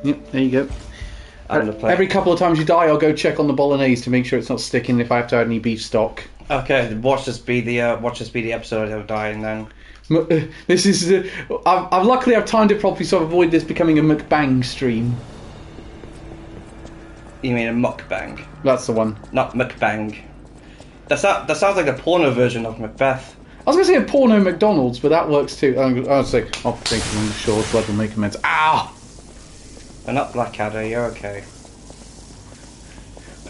Yep, there you go. Every couple of times you die, I'll go check on the bolognese to make sure it's not sticking if I have to add any beef stock. Okay, watch this be the episode of dying then. This is... I've luckily I've timed it properly so I avoid this becoming a mukbang stream. You mean a mukbang? That's the one. Not mukbang. That sounds like the porno version of Macbeth. I was going to say a porno McDonald's, but that works too. I'll say, I'll think on the shore, blood will make amends. Ow! I'm not Blackadder, you're okay.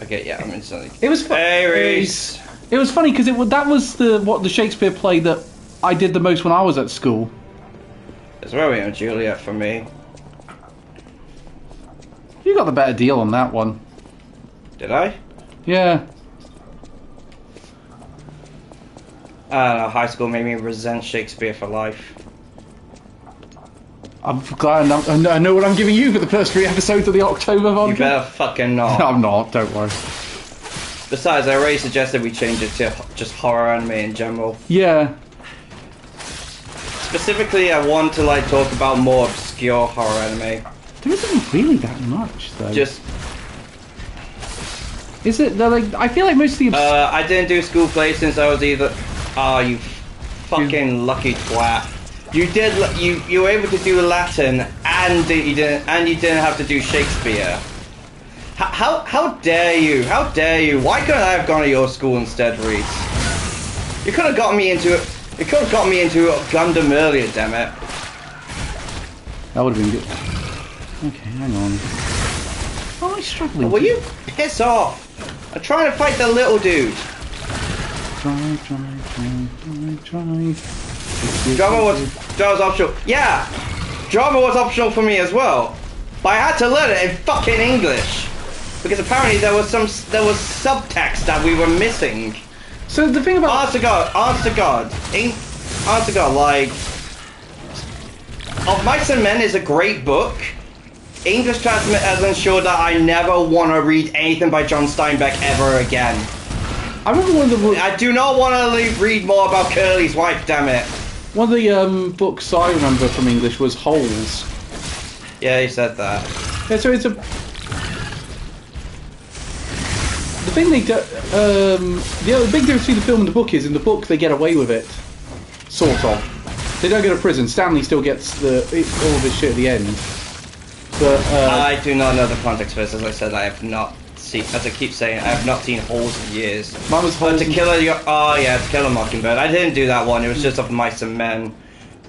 Okay, yeah, I'm instantly... It was Aries! It was funny because that was the Shakespeare play that I did the most when I was at school. It's Romeo and Juliet for me. You got the better deal on that one. Did I? Yeah. I don't know, high school made me resent Shakespeare for life. I'm glad I know what I'm giving you for the first 3 episodes of the October vodka. You better fucking not. No, I'm not, don't worry. Besides, I already suggested we change it to just horror anime in general. Yeah. Specifically, I want to like talk about more obscure horror anime. There isn't really that much, though. Just... Is it? Like, I feel like most of the... I didn't do school play since I was either... Oh, you fucking lucky twat. You were able to do Latin and you didn't have to do Shakespeare. How dare you? How dare you? Why couldn't I have gone to your school instead, Reese? You could have got me into it. You could have got me into Gundam earlier, damn it. That would have been good. Okay, hang on. Why am I struggling? Will you piss off? I'm trying to fight the little dude. Try. Drama was optional. Yeah, drama was optional for me as well, but I had to learn it in fucking English because apparently there was subtext that we were missing. So the thing about honest to God, like, Of Mice and Men is a great book. English Testament has ensured that I never want to read anything by John Steinbeck ever again. I remember one of the books... I do not want to read more about Curly's wife, damn it. One of the books I remember from English was Holes. Yeah, you said that. Yeah, so it's a... The thing they do... the big difference between the film and the book is, in the book they get away with it. Sort of. They don't go to prison. Stanley still gets all of his shit at the end. But, I do not know the context for this. As I said, I have not seen... As I keep saying, I have not seen Holes in years. Mine was Holes... To Kill a Mockingbird. I didn't do that one. It was just Of Mice and Men.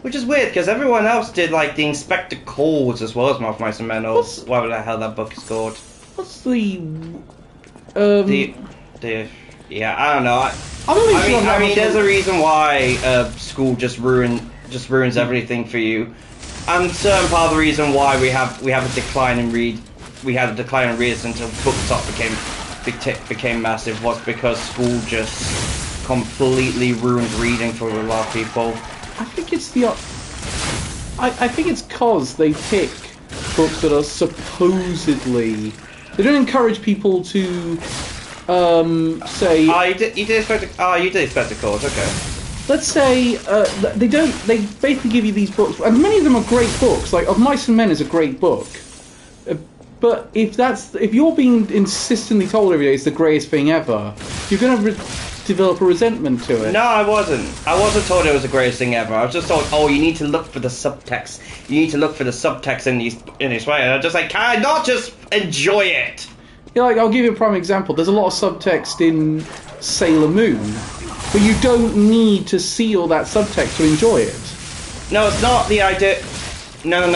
Which is weird, because everyone else did, like, The Inspector Calls as well as Of Mice and Men, or whatever the hell that book is called. What's the... Yeah, I don't know. I mean, there's a reason why school just ruins everything for you. I'm certain part of the reason why we have a decline in readers until bookstop became massive was because school just completely ruined reading for a lot of people. I think it's I think it's cause they pick books that are supposedly... They don't encourage people to say... You did Spectacles, okay. Let's say they basically give you these books, and many of them are great books. Like Of Mice and Men is a great book, but if you're being insistently told every day it's the greatest thing ever, you're going to develop a resentment to it. No, I wasn't. I wasn't told it was the greatest thing ever. I was just told, oh, you need to look for the subtext. You need to look for the subtext in these way. And I'm just like, can I not just enjoy it? Yeah, like I'll give you a prime example. There's a lot of subtext in Sailor Moon. But you don't need to see all that subtext to enjoy it. No, it's not the idea... No.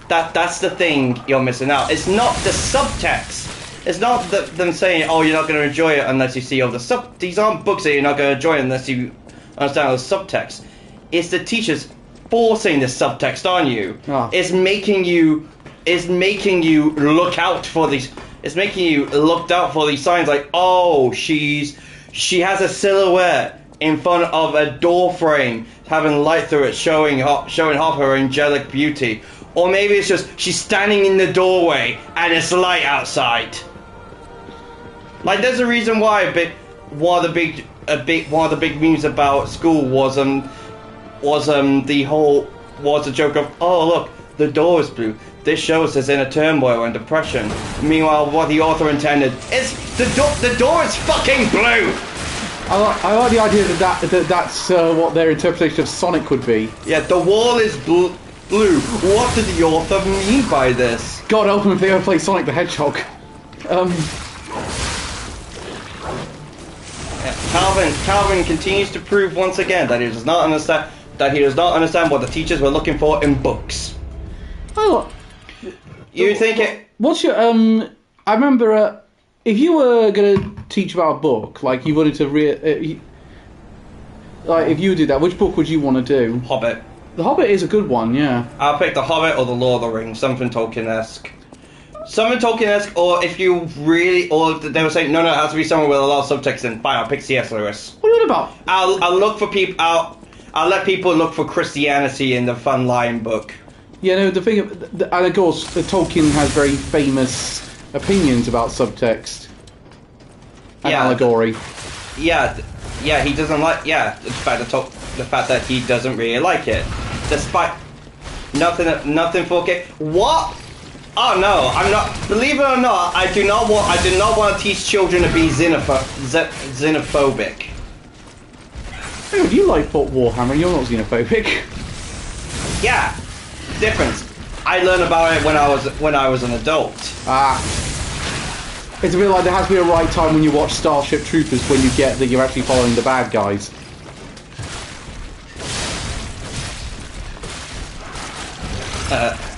That's the thing you're missing out. It's not the subtext. It's not them saying, oh, you're not going to enjoy it unless you see all the These aren't books that you're not going to enjoy unless you understand all the subtext. It's the teachers forcing the subtext on you. Oh. It's making you look out for these... It's making you look out for these signs like, oh, she has a silhouette in front of a door frame, having light through it, showing off her angelic beauty. Or maybe it's just she's standing in the doorway and it's light outside. Like, there's a reason why one of the big memes about school was the joke of, oh look, the door is blue. this shows his inner turmoil and depression. Meanwhile, what the author intended is the door is fucking blue. I like the idea that's what their interpretation of Sonic would be. Yeah, the wall is blue. What did the author mean by this? God help him if they ever play Sonic the Hedgehog. Calvin continues to prove once again that he does not understand what the teachers were looking for in books. Oh, You think it? what's your I remember if you were gonna teach about a book, like you wanted to like if you did that, which book would you want to do? Hobbit. The Hobbit is a good one, yeah. I'll pick The Hobbit or The Lord of the Rings, something Tolkien-esque. Something Tolkien-esque, or if you really, or they were saying, no, it has to be somewhere with a lot of subtext in. Fine, I'll pick C.S. Lewis. What are you on about? I'll look for people. I'll let people look for Christianity in the Fun Line book. Yeah, no, the thing, and of course, Tolkien has very famous opinions about subtext and allegory. Yeah, he doesn't like. Yeah, the fact that he doesn't really like it, despite nothing for okay. What? Oh no, I'm not. Believe it or not, I do not want to teach children to be xenophobic. Hey, you like Warhammer? You're not xenophobic. Yeah, difference. I learned about it when I was an adult. It's a bit like there has to be a right time when you watch Starship Troopers when you get that you're actually following the bad guys.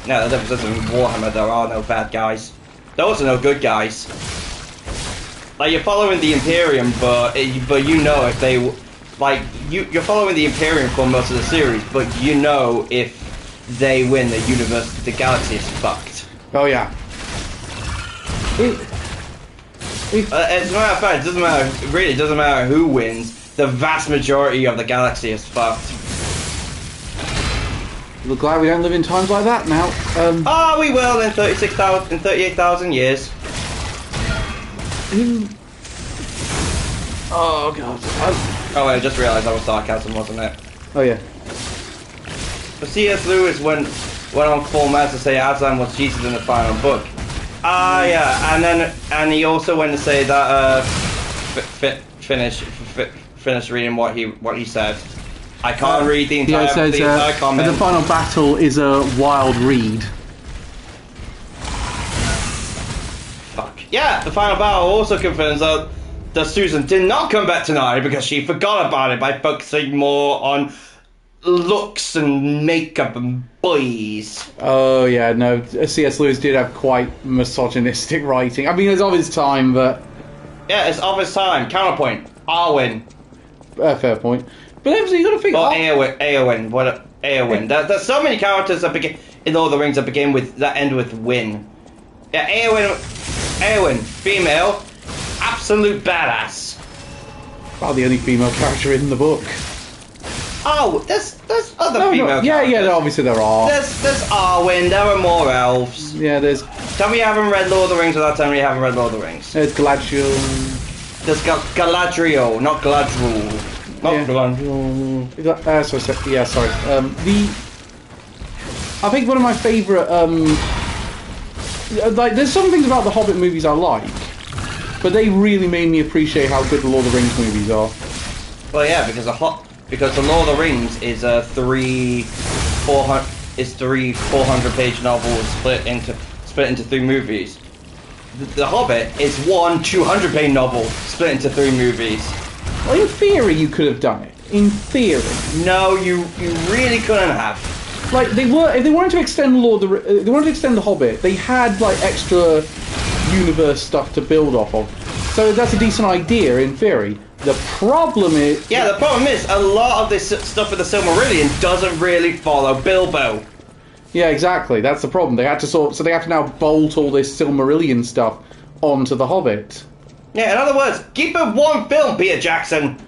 No, the difference is in Warhammer there are no bad guys. There are also no good guys. Like you're following the Imperium, but you know if they you're following the Imperium for most of the series, but you know if they win, the universe, the galaxy is fucked. Oh yeah. As a matter of fact, it doesn't matter. It really doesn't matter who wins. The vast majority of the galaxy is fucked. We're glad we don't live in times like that now. We will in 38,000 years. Oh god. Oh wait, I just realised that was sarcasm, wasn't it? Oh yeah. But C.S. Lewis went on full mad to say Aslan was Jesus in the final book. Yeah, and he also went to say that finish reading what he said. I can't read the entire, it says, comment. The final battle is a wild read. Fuck. Yeah, the final battle also confirms that Susan did not come back tonight because she forgot about it by focusing more on looks and makeup and boys. Oh yeah, no, C.S. Lewis did have quite misogynistic writing. I mean, it's of his time, but... Yeah, it's of his time. Counterpoint. Arwen. Fair point. But obviously you got to think... Or Eowyn. Eowyn. There's so many characters that begin in Lord of the Rings that end with Win. Yeah, Eowyn, female, absolute badass. About the only female character in the book. Oh, there's other female characters. Yeah, obviously there are. There's Arwen, there are more elves. Yeah, there's... Tell me you haven't read Lord of the Rings without telling me you haven't read Lord of the Rings. There's Galadriel. There's Galadriel, not Galadriel. Not Galadriel. Sorry. I think one of my favourite... there's some things about the Hobbit movies I like, but they really made me appreciate how good the Lord of the Rings movies are. Well, yeah, because the Lord of the Rings is three 400-page novels split into 3 movies. The Hobbit is one 200-page novel split into 3 movies. Well, in theory, you could have done it. In theory. No, you really couldn't have. Like if they wanted to extend they wanted to extend the Hobbit, they had like extra universe stuff to build off of. So that's a decent idea in theory. The problem is... Yeah, the problem is, a lot of this stuff with the Silmarillion doesn't really follow Bilbo. Yeah, exactly. That's the problem. They had to so they have to now bolt all this Silmarillion stuff onto the Hobbit. Yeah, in other words, keep it one film, Peter Jackson.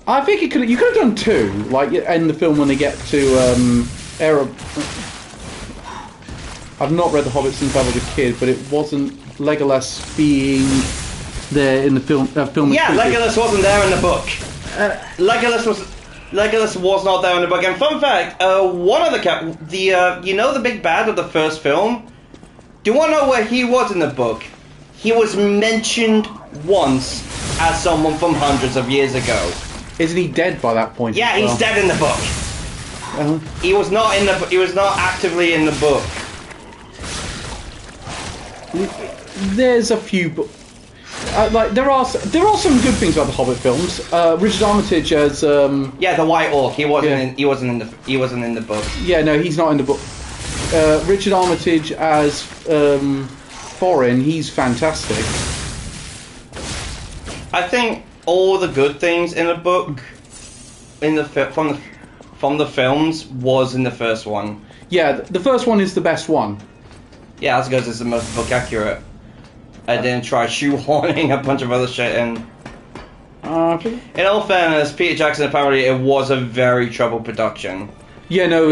I think you could have done 2, like end the film when they get to I've not read The Hobbit since I was a kid, but it wasn't Legolas being there in the film. Yeah, Legolas wasn't there in the book. Legolas was. Legolas was not there in the book. And fun fact, one of the big bad of the first film. Do you want to know where he was in the book? He was mentioned once as someone from hundreds of years ago. Isn't he dead by that point? Yeah, he's dead in the book. He was not in the. He was not actively in the book. There's a few, there are some good things about the Hobbit films. Richard Armitage as the White Orc. He wasn't in the book. Yeah, no, he's not in the book. Richard Armitage as Thorin. He's fantastic. I think all the good things in the book, from the films, was in the first one. Yeah, the first one is the best one. Yeah, that's because it's the most book accurate. I didn't try shoehorning a bunch of other shit in. In all fairness, Peter Jackson, apparently it was a very troubled production. Yeah, no,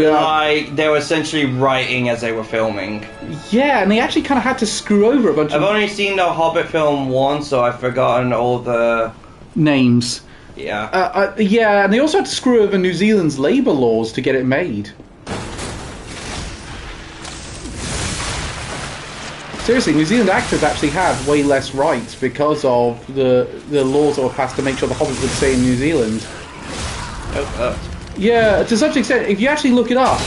they were essentially writing as they were filming. Yeah, and they actually kind of had to screw over a bunch of... I've only seen the Hobbit film once, so I've forgotten all the... names. Yeah. Yeah, and they also had to screw over New Zealand's labour laws to get it made. Seriously, New Zealand actors actually have way less rights because of the laws that were passed to make sure the Hobbit would stay in New Zealand. Yeah, to such an extent, if you actually look it up,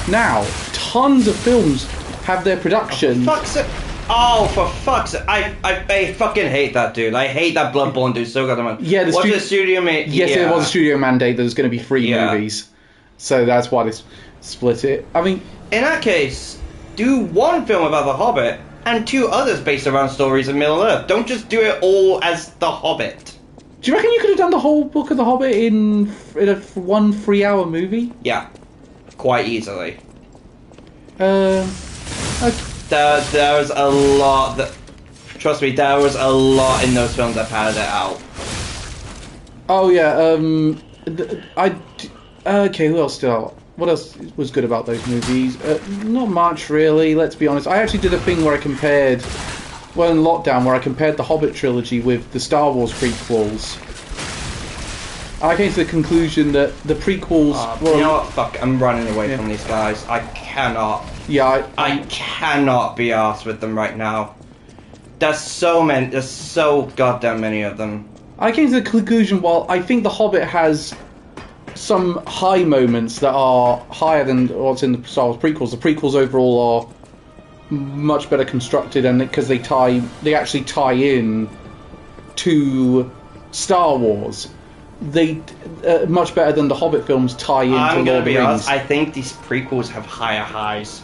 now, tons of films have their production... for fuck's sake. I fucking hate that dude. I hate that Bloodborne dude so goddamn much. Yeah, the studio made... Yes, yeah. It was a studio mandate that there's going to be 3 movies. So that's why they split it. I mean... In that case, do 1 film about the Hobbit... and 2 others based around stories of Middle-earth. Don't just do it all as The Hobbit. Do you reckon you could have done the whole book of The Hobbit in a 1 3-hour movie? Yeah, quite easily. Okay. There was a lot that... Trust me, there was a lot in those films that padded it out. Oh yeah, okay, who else still? What else was good about those movies? Not much, really, let's be honest. I actually did a thing where I compared... Well, in lockdown, where I compared the Hobbit trilogy with the Star Wars prequels. I came to the conclusion that the prequels... you know what? Fuck, I'm running away from these guys. I cannot... Yeah, I cannot be arsed with them right now. There's so many... There's so goddamn many of them. I came to the conclusion, while I think the Hobbit has... some high moments that are higher than what's in the Star Wars prequels. The prequels overall are much better constructed, and because they actually tie in to Star Wars. They much better than the Hobbit films tie into Lord of the Rings. I'm gonna be honest, I think these prequels have higher highs.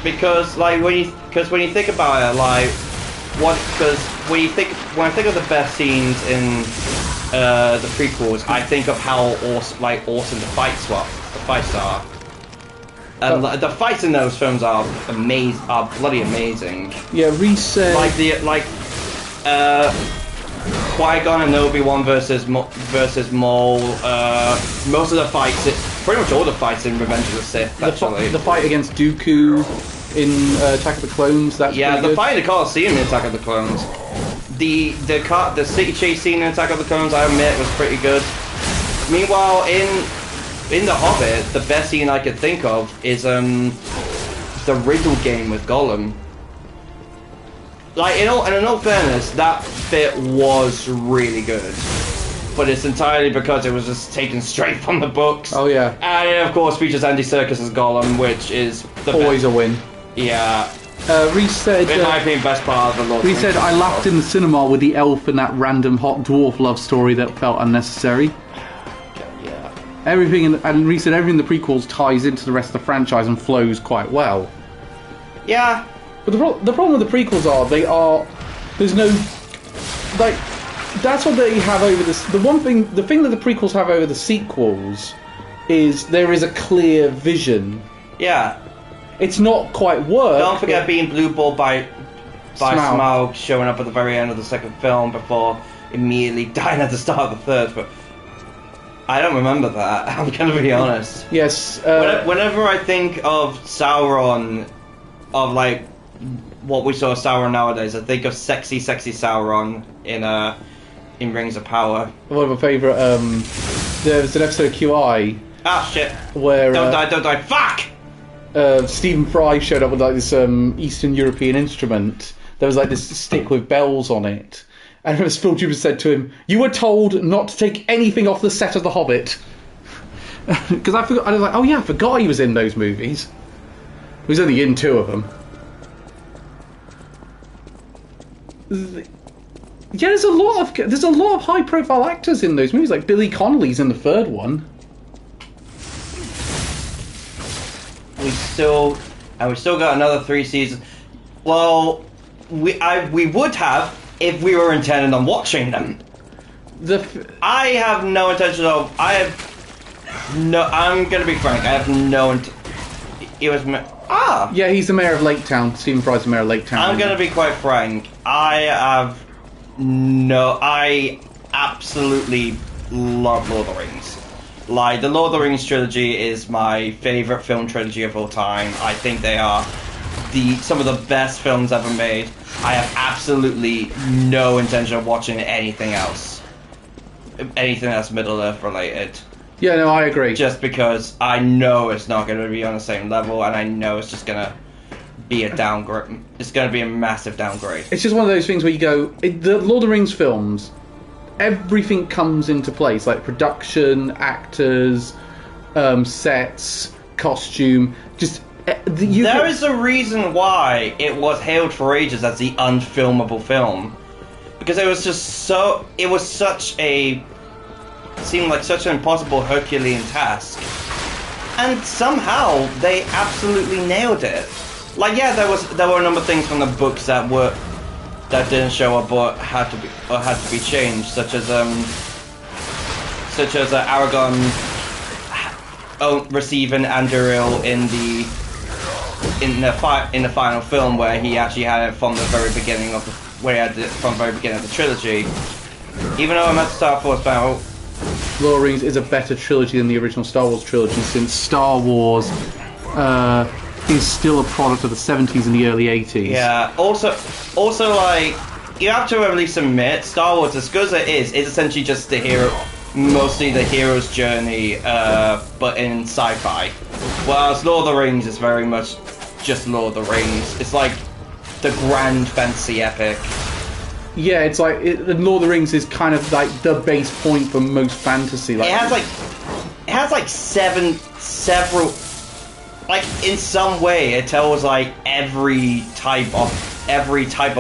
Because when you think about it, when I think of the best scenes in the prequels, I think of how awesome the fights are. And the fights in those films are bloody amazing. Yeah, Reese said Qui-Gon and Obi-Wan versus Maul. Most of the fights, pretty much all the fights in Revenge of the Sith. Actually, the fight against Dooku in Attack of the Clones. That's the fight in the Colosseum in Attack of the Clones. The city chase scene in Attack of the Clones, I admit, was pretty good. Meanwhile, in The Hobbit, the best scene I could think of is the riddle game with Gollum. In all fairness, that bit was really good, but it's entirely because it was just taken straight from the books. Oh yeah, and it, of course, features Andy Serkis as Gollum, which is always a win. Yeah. Reese said, in my opinion, best part of the Lord. Reese said, I laughed in the cinema with the elf and that random hot dwarf love story that felt unnecessary. Yeah. And Reese said everything in the prequels ties into the rest of the franchise and flows quite well. Yeah. But the problem with the prequels there's no, that's what they have over this. The thing that the prequels have over the sequels is there is a clear vision. Yeah. It's not quite work. Don't forget being blue balled by Smaug showing up at the very end of the second film before immediately dying at the start of the third. But I don't remember that. I'm gonna be honest. Yes. Whenever I think of Sauron, of what we saw of Sauron nowadays, I think of sexy Sauron in in Rings of Power. One of my favourite. There was an episode of QI Ah, shit. where Don't die. Fuck! Stephen Fry showed up with like this Eastern European instrument. There was like this stick with bells on it, and the stormtrooper said to him, "You were told not to take anything off the set of The Hobbit." Because I forgot. I was like, "Oh yeah, I forgot he was in those movies." He was only in 2 of them. Yeah, there's a lot of high-profile actors in those movies. Like Billy Connolly's in the 3rd one. We still got another 3 seasons. Well, we would have if we were intending on watching them. I have no intention of. I'm gonna be frank. I have no. It was. Yeah, he's the mayor of Lake Town. Stephen Fry's the mayor of Lake Town. I'm gonna be quite frank. I absolutely love Lord of the Rings. Like, the Lord of the Rings trilogy is my favourite film trilogy of all time. I think they are some of the best films ever made. I have absolutely no intention of watching anything else. Anything that's Middle-earth related. Yeah, no, I agree. Just because I know it's not going to be on the same level, and I know it's just going to be a downgrade. It's going to be a massive downgrade. It's just one of those things where you go, the Lord of the Rings films, everything comes into place, like production, actors, sets, costume, just... There is a reason why it was hailed for ages as the unfilmable film. Because it was seemed like such an impossible Herculean task. And somehow they absolutely nailed it. Like, yeah, there were a number of things from the books that didn't show up or had to be changed, such as Aragorn receiving Anduril in the final film, where he actually had it from the very beginning of the trilogy. Even though I'm at Star Wars battle, Lord of the Rings is a better trilogy than the original Star Wars trilogy, since Star Wars is still a product of the 70s and the early 80s. Yeah. Also, like, you have to at least admit, Star Wars, as good as it is essentially just mostly the hero's journey, but in sci-fi. Whereas Lord of the Rings is very much just Lord of the Rings. It's like the grand fantasy epic. Yeah, it's like Lord of the Rings is kind of like the base point for most fantasy. Like, it has several. Like, in some way, it tells like every type of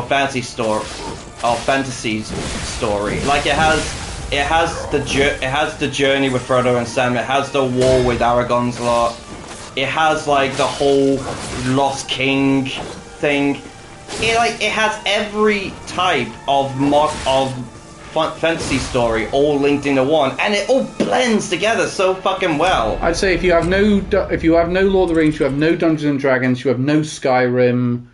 fantasy story. Like, it has the journey with Frodo and Sam. It has the war with Aragorn's lot. It has like the whole Lost King thing. It has every type of fantasy story all linked into one, and it all blends together so fucking well. I'd say if you have no Lord of the Rings, you have no Dungeons and Dragons, you have no Skyrim,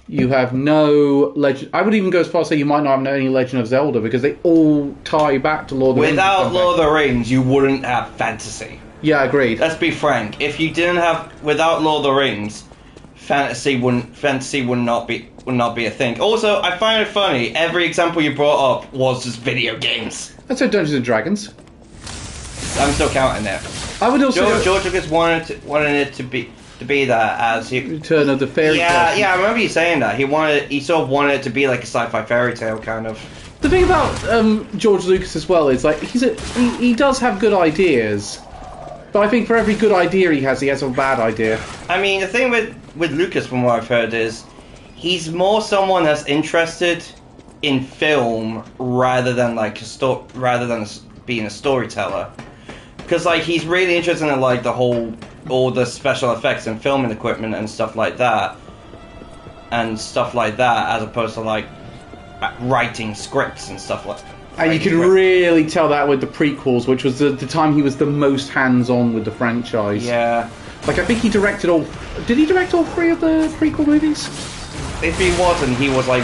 you have no Legend. I would even go as far as say you might not have any Legend of Zelda, because they all tie back to Lord of the Rings. Without Lord of the Rings, you wouldn't have fantasy. Yeah, agreed. Let's be frank. If you didn't have without Lord of the Rings, fantasy would not be a thing. Also, I find it funny, every example you brought up was just video games. I'd say Dungeons and Dragons. I'm still counting that. I would also George Lucas wanted it to be that as he Return of the Fairy Tale. Yeah, I remember you saying that. He sort of wanted it to be like a sci-fi fairy tale kind of. The thing about George Lucas as well is like he does have good ideas, but I think for every good idea he has a bad idea. I mean, the thing with Lucas, from what I've heard, is he's more someone that's interested in film rather than being a storyteller. Because like he's really interested in like all the special effects and filming equipment and stuff like that, as opposed to like writing scripts and stuff like that. And you can really tell that with the prequels, which was the time he was the most hands-on with the franchise. Yeah. Like, I think he directed all... Did he direct all 3 of the prequel movies? If he wasn't, he was like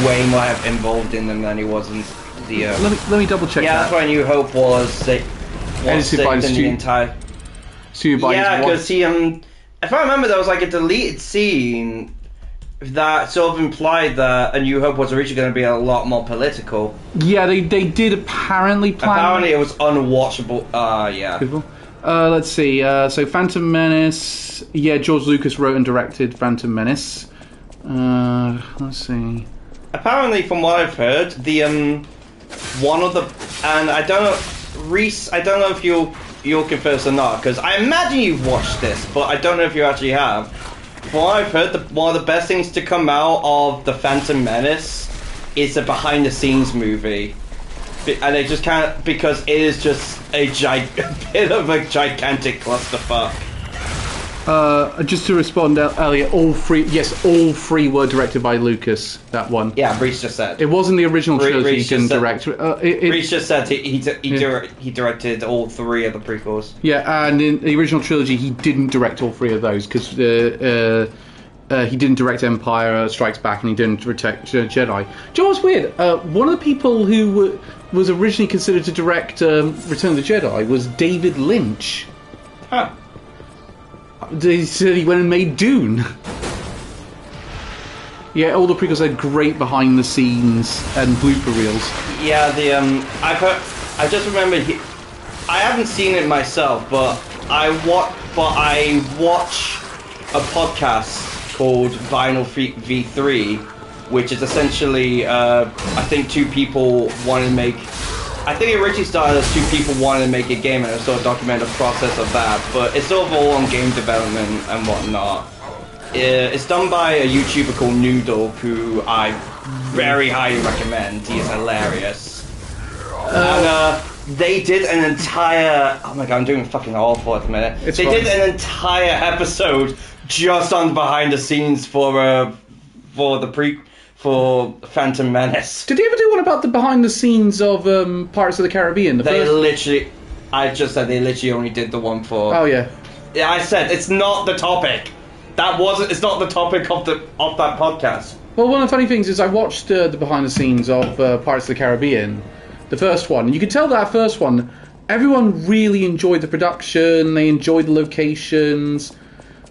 way more involved in them than he was in the... Let me double check that. Yeah, that's why New Hope was edited by the entire... Studio by yeah, because he... if I remember, there was like a deleted scene that sort of implied that A New Hope was originally going to be a lot more political. Yeah, they did apparently plan. Apparently, it was unwatchable. Yeah. Let's see. So Phantom Menace. Yeah, George Lucas wrote and directed Phantom Menace. Let's see. Apparently, from what I've heard, the one of the, and I don't know, Reese. I don't know if you'll confess or not, because I imagine you've watched this, but I don't know if you actually have. From what I've heard, one of the best things to come out of the Phantom Menace is a behind-the-scenes movie, and it just can't, because it is just a bit of a gigantic clusterfuck. Just to respond, Elliot, all three were directed by Lucas. That one. Yeah, Reese just said. It wasn't the original trilogy he didn't direct. Reese just said he directed all three of the prequels. Yeah, and in the original trilogy he didn't direct all three of those because he didn't direct Empire Strikes Back and he didn't direct Jedi. Do you know what's weird? One of the people who was originally considered to direct Return of the Jedi was David Lynch. Huh. They said he went and made Dune. Yeah, all the prequels had great behind the scenes and blooper reels. Yeah, I've heard. I just remember I haven't seen it myself, but I watch a podcast called Vinyl V3, which is essentially I think two people wanted to make. I think it originally started as two people wanting to make a game, and it sort of document the process of that. But it's sort of all on game development and whatnot. It's done by a YouTuber called Noodle, who I very highly recommend. He is hilarious. And they did an entire... Oh my god, I'm doing fucking awful at the minute. They did an entire episode just on behind the scenes for Phantom Menace. Did they ever do one about the behind the scenes of Pirates of the Caribbean? I just said they literally only did the one for... Oh yeah. Yeah, I said it's not the topic. It's not the topic of that podcast. Well, one of the funny things is I watched the behind the scenes of Pirates of the Caribbean, the first one, and you could tell that first one, everyone really enjoyed the production. They enjoyed the locations.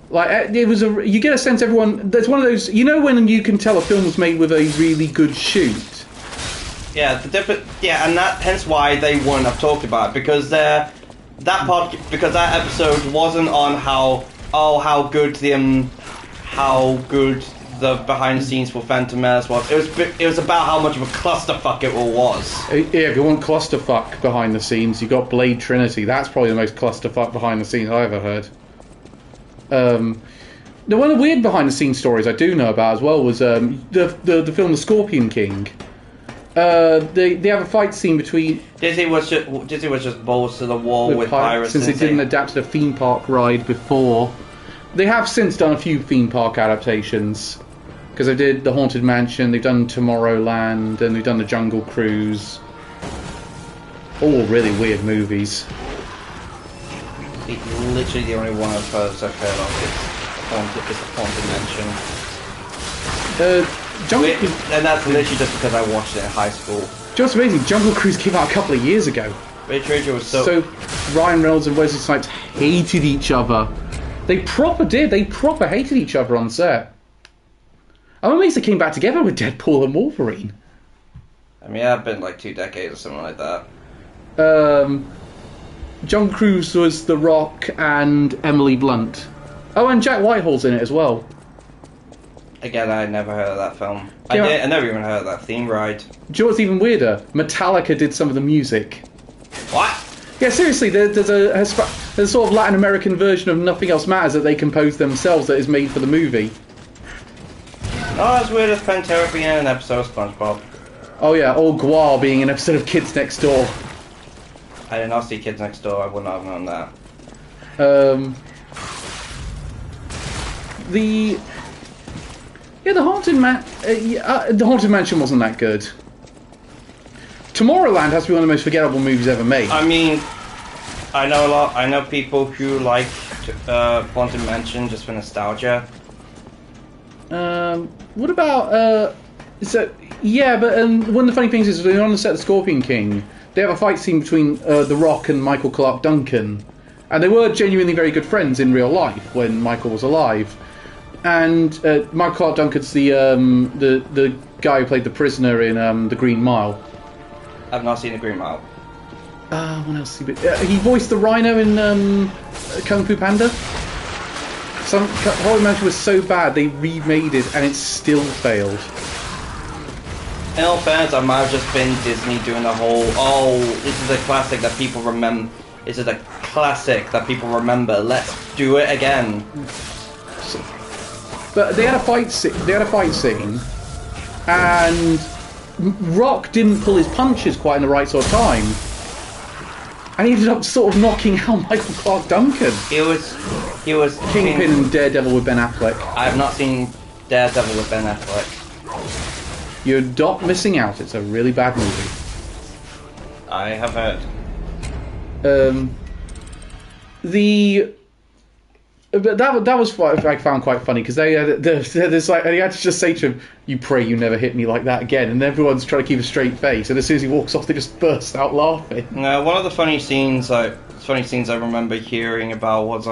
Like it was you get a sense everyone. There's one of those, you know, when you can tell a film was made with a really good shoot. Yeah, and that hence why they wouldn't have talked about it, because that episode wasn't on how good the behind the scenes for Phantom Menace was. It was about how much of a clusterfuck it all was. Yeah, if you want clusterfuck behind the scenes, you got Blade Trinity. That's probably the most clusterfuck behind the scenes I ever heard. One of the weird behind the scenes stories I do know about as well was the film The Scorpion King. They have a fight scene between Disney was just balls to the wall with pirates since they didn't adapt to the theme park ride before. They have since done a few theme park adaptations, because they did the Haunted Mansion, they've done Tomorrowland, and they've done the Jungle Cruise. All really weird movies. Literally the only one I've heard of is the Haunted Mansion. And that's literally just because I watched it in high school. Just amazing, Jungle Cruise came out a couple of years ago. Richard was so Ryan Reynolds and Wesley Snipes hated each other. They proper hated each other on set. I'm amazed they came back together with Deadpool and Wolverine. I mean, it's been like 2 decades or something like that. John Cruise was The Rock and Emily Blunt. Oh, and Jack Whitehall's in it as well. Again, I never heard of that film. I never even heard of that theme ride. Do you know what's even weirder? Metallica did some of the music. What? Yeah, seriously, there's a sort of Latin American version of Nothing Else Matters that they composed themselves that is made for the movie. Oh, it's weird as Pantera being in an episode of SpongeBob. Oh yeah, or Guar being in an episode of Kids Next Door. I did not see Kids Next Door, I would not have known that. The Haunted Mansion wasn't that good. Tomorrowland has to be one of the most forgettable movies ever made. I mean, I know people who like Haunted Mansion just for nostalgia. What about one of the funny things is when you're on the set of Scorpion King, they have a fight scene between The Rock and Michael Clarke Duncan, and they were genuinely very good friends in real life when Michael was alive. And Michael Clark Duncan's the guy who played the prisoner in The Green Mile. I've not seen The Green Mile. What else? He voiced the Rhino in Kung Fu Panda. Horror Mansion was so bad they remade it and it still failed. In all fairness, I might have just been Disney doing the whole, oh, this is a classic that people remember. This is a classic that people remember. Let's do it again. But they had a fight scene, and Rock didn't pull his punches quite in the right sort of time, and he ended up sort of knocking out Michael Clark Duncan. He was Kingpin and Daredevil with Ben Affleck. I have not seen Daredevil with Ben Affleck. You're not missing out. It's a really bad movie. I have heard. But that was what I found quite funny, because there's like, and he had to just say to him, "You pray you never hit me like that again," and everyone's trying to keep a straight face, and as soon as he walks off, they just burst out laughing. One of the funny scenes I remember hearing about was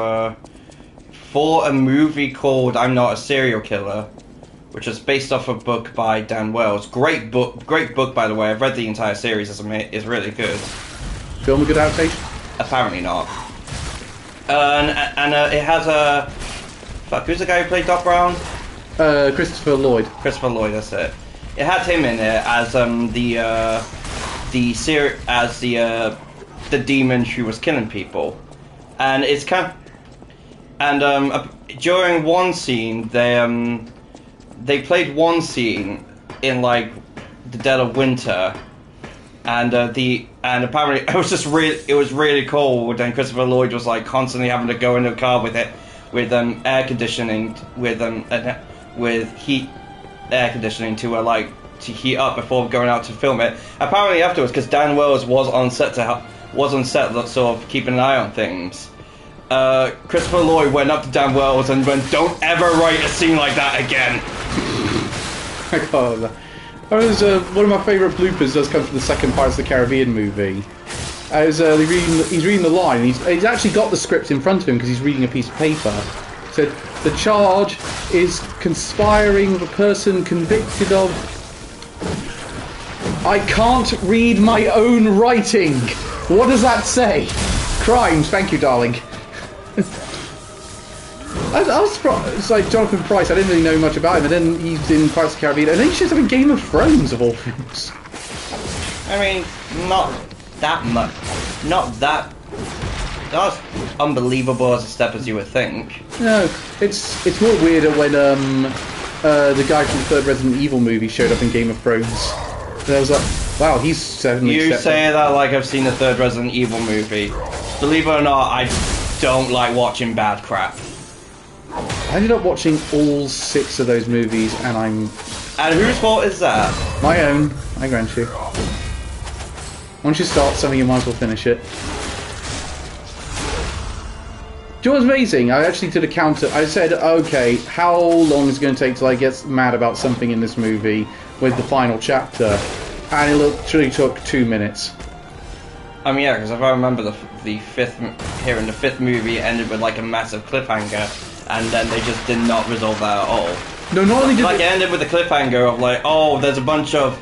for a movie called "I'm Not a Serial Killer," which is based off a book by Dan Wells. Great book, by the way. I've read the entire series. It's really good. Film a good adaptation? Apparently not. And it has a... Fuck, who's the guy who played Doc Brown? Christopher Lloyd. Christopher Lloyd, that's it. It had him in it as the demon who was killing people. And it's kind of... And during one scene, they played one scene in like the dead of winter, and apparently it was really cold, and Christopher Lloyd was like constantly having to go in the car with air conditioning with heat air conditioning to heat up before going out to film it. Apparently afterwards, because Dan Wells was on set sort of keeping an eye on things. Christopher Lloyd went up to Dan Wells and went, "Don't ever write a scene like that again." One of my favourite bloopers does come from the second Pirates of the Caribbean movie. He's reading the line, and he's actually got the script in front of him because he's reading a piece of paper. He said, "The charge is conspiring with a person convicted of..." I can't read my own writing! What does that say? Crimes, thank you, darling. I was surprised. It's like Jonathan Pryce. I didn't really know much about him, and then he's in Pirates of the Caribbean, and then he shows up in Game of Thrones of all things. I mean, not that much. Not that unbelievable as a step as you would think. No, it's more weirder when the guy from the third Resident Evil movie showed up in Game of Thrones. And I was like, wow, he's certainly. You say that like I've seen the third Resident Evil movie. Believe it or not, I don't like watching bad crap. I ended up watching all 6 of those movies, and I'm... And whose fault is that? My own, I grant you. Once you start something, you might as well finish it. Do you know what's amazing? I actually did a counter. I said, okay, how long is it going to take till I get mad about something in this movie with the final chapter? And it literally took 2 minutes. I mean, yeah, because if I remember the fifth movie, it ended with like a massive cliffhanger, and then they just did not resolve that at all. No, not only did it ended with a cliffhanger of like, oh, there's a bunch of...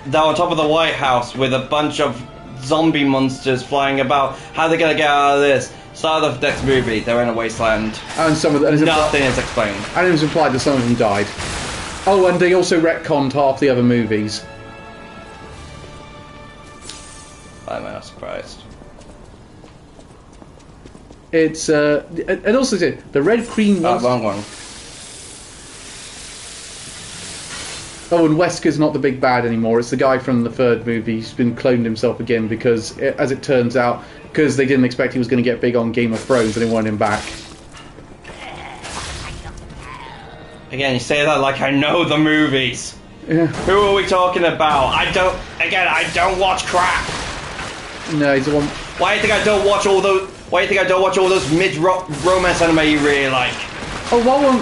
They're on top of the White House with a bunch of zombie monsters flying about. How are they going to get out of this? Start of the next movie, they're in a wasteland. And nothing is explained. And it was implied that some of them died. Oh, and they also retconned half the other movies. I'm not surprised. It's and also the red cream. Wrong one. Oh, and Wesker's not the big bad anymore. It's the guy from the third movie. He's been cloned himself again because, as it turns out, because they didn't expect he was going to get big on Game of Thrones, and they wanted him back. Again, you say that like I know the movies. Yeah. Who are we talking about? I don't watch crap. No, he's the one. Why do you think I don't watch all those? Why do you think I don't watch all those mid-romance anime you really like? Oh, well,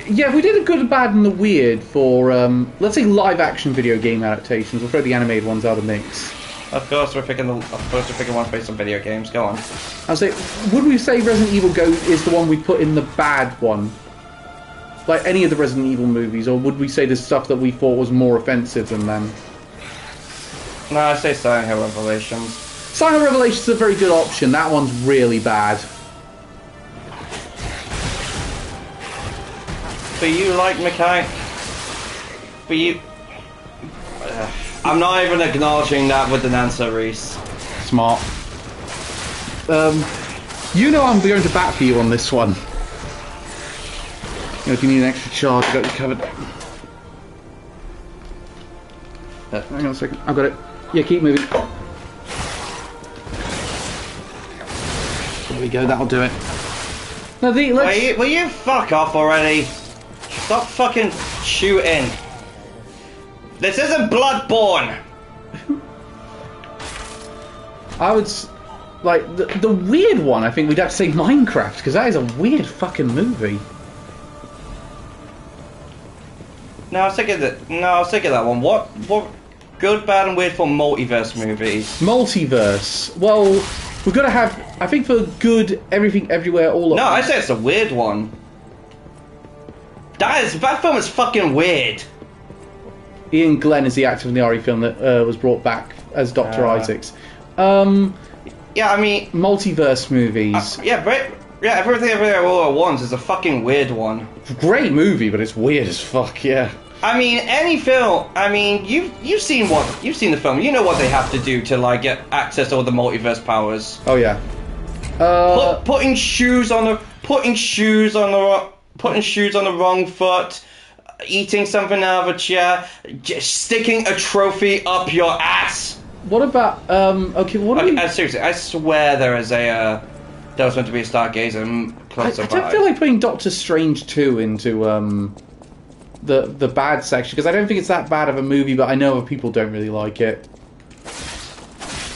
yeah, we did a good, a bad, and the weird for let's say live-action video game adaptations. We'll throw the animated ones out of the mix. Of course, we're picking one based on video games. Go on. I'll say, would we say Resident Evil Go is the one we put in the bad one? Like any of the Resident Evil movies, or would we say there's stuff that we thought was more offensive than them? No, I say Silent Hill Revelations. Silent Hill Revelations is a very good option. That one's really bad. But you like mechanic. But you. I'm not even acknowledging that with an answer, Reese. Smart. You know I'm going to bat for you on this one. You know, if you need an extra charge, I got you covered. Hang on a second. I've got it. Yeah, keep moving. There we go. That'll do it. No, let's... Will you fuck off already? Stop fucking shooting. This isn't Bloodborne. I would... Like, the weird one, I think we'd have to say Minecraft, because that is a weird fucking movie. No, I was thinking that one. What good, bad, and weird for multiverse movies? Multiverse. Well, we've got to have... I think for good, everything, everywhere, all at No, once. I say it's a weird one. That film is fucking weird. Ian Glenn is the actor from the RE film that was brought back as Dr. Isaacs. Yeah, I mean... Multiverse movies. Everything Everywhere All at Once is a fucking weird one. Great movie, but it's weird as fuck, yeah. I mean, any film... I mean, you've seen the film. You know what they have to do to, like, get access to all the multiverse powers. Oh, yeah. Putting shoes on the wrong foot, eating something out of a chair, just sticking a trophy up your ass. What about, seriously, I swear there was meant to be a Stargazer close I don't feel like putting Doctor Strange 2 into, the bad section, because I don't think it's that bad of a movie, but I know other people don't really like it.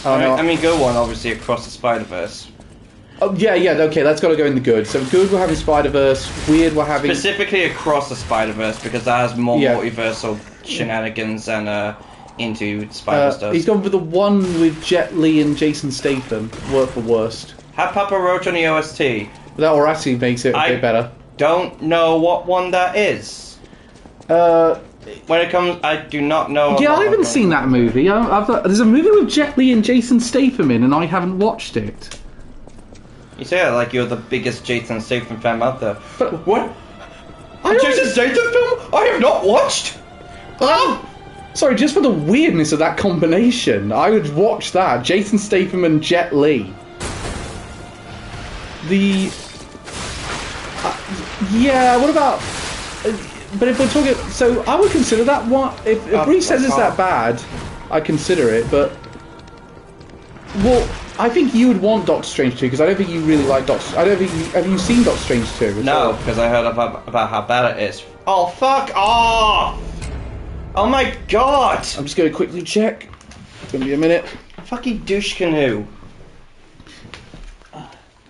I mean, good one, obviously, Across the Spider-Verse. Oh, yeah, okay, that's got to go in the good. So good, we're having Spider-Verse. Weird, we're having... Specifically Across the Spider-Verse, because that has more multiversal shenanigans and, into spider stuff. He's gone for the one with Jet Li and Jason Statham, worst for worst. Have Papa Roach on the OST. That already makes it a bit better. Don't know what one that is. When it comes, I do not know. Yeah, I haven't seen that movie. There's a movie with Jet Li and Jason Statham in, and I haven't watched it. You say that like you're the biggest Jason Statham fan out there. But what? A Jason Statham film? I have not watched. Sorry, just for the weirdness of that combination, I would watch that. Jason Statham and Jet Li. Yeah, what about... but if we're talking... So, I would consider that one... If Bree says it's that bad, I'd consider it, but... Well, I think you would want Doctor Strange 2, because I don't think you really like Doctor... I don't think have you seen Doctor Strange 2? No, because I heard about how bad it is. Oh, fuck off! Oh my god! I'm just going to quickly check. It's going to be a minute. Fucking douche canoe.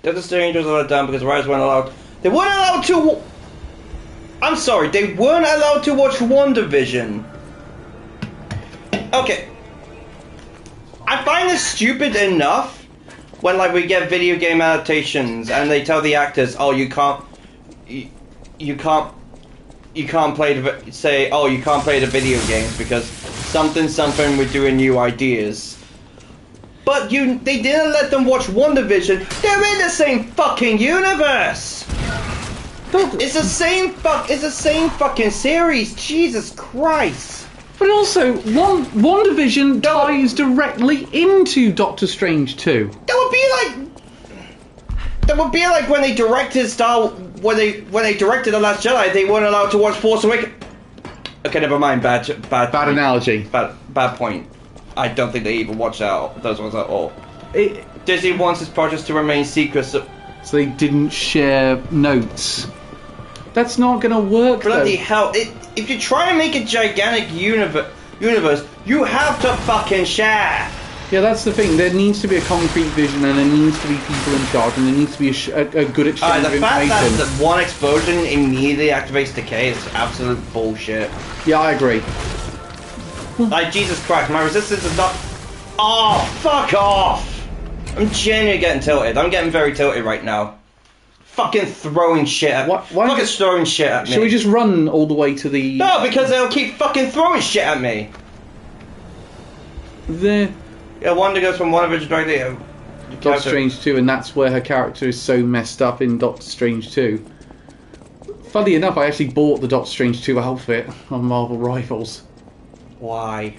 Doctor Strange was allowed down because writers weren't allowed... They weren't allowed to... I'm sorry, they weren't allowed to watch WandaVision. Okay. I find this stupid enough when, like, we get video game adaptations and they tell the actors, oh, you can't play the video games because something we're doing new ideas. But they didn't let them watch WandaVision. They're in the same fucking universe. It's the same fucking series. Jesus Christ. But also, WandaVision ties directly into Doctor Strange 2. That would be like when they directed when they directed The Last Jedi, they weren't allowed to watch Force Awakens. Okay, never mind. Bad analogy. Bad point. I don't think they even watched those ones at all. Disney wants its projects to remain secret, so they didn't share notes. That's not gonna work. Bloody hell! If you're trying to make a gigantic universe, you have to fucking share. Yeah, that's the thing. There needs to be a concrete vision, and there needs to be people in charge, and there needs to be a good exchange of information. The fact that one explosion immediately activates decay is absolute bullshit. Yeah, I agree. Like, Jesus Christ, my resistance is not... Oh, fuck off! I'm genuinely getting tilted. I'm getting very tilted right now. fucking throwing shit at Why fucking throwing shit at me. Should we just run all the way to the... No, because they'll keep fucking throwing shit at me. Yeah, Wanda goes from one of its directly... Doctor Strange 2, and that's where her character is so messed up in Doctor Strange 2. Funny enough, I actually bought the Doctor Strange 2 outfit on Marvel Rivals. Why?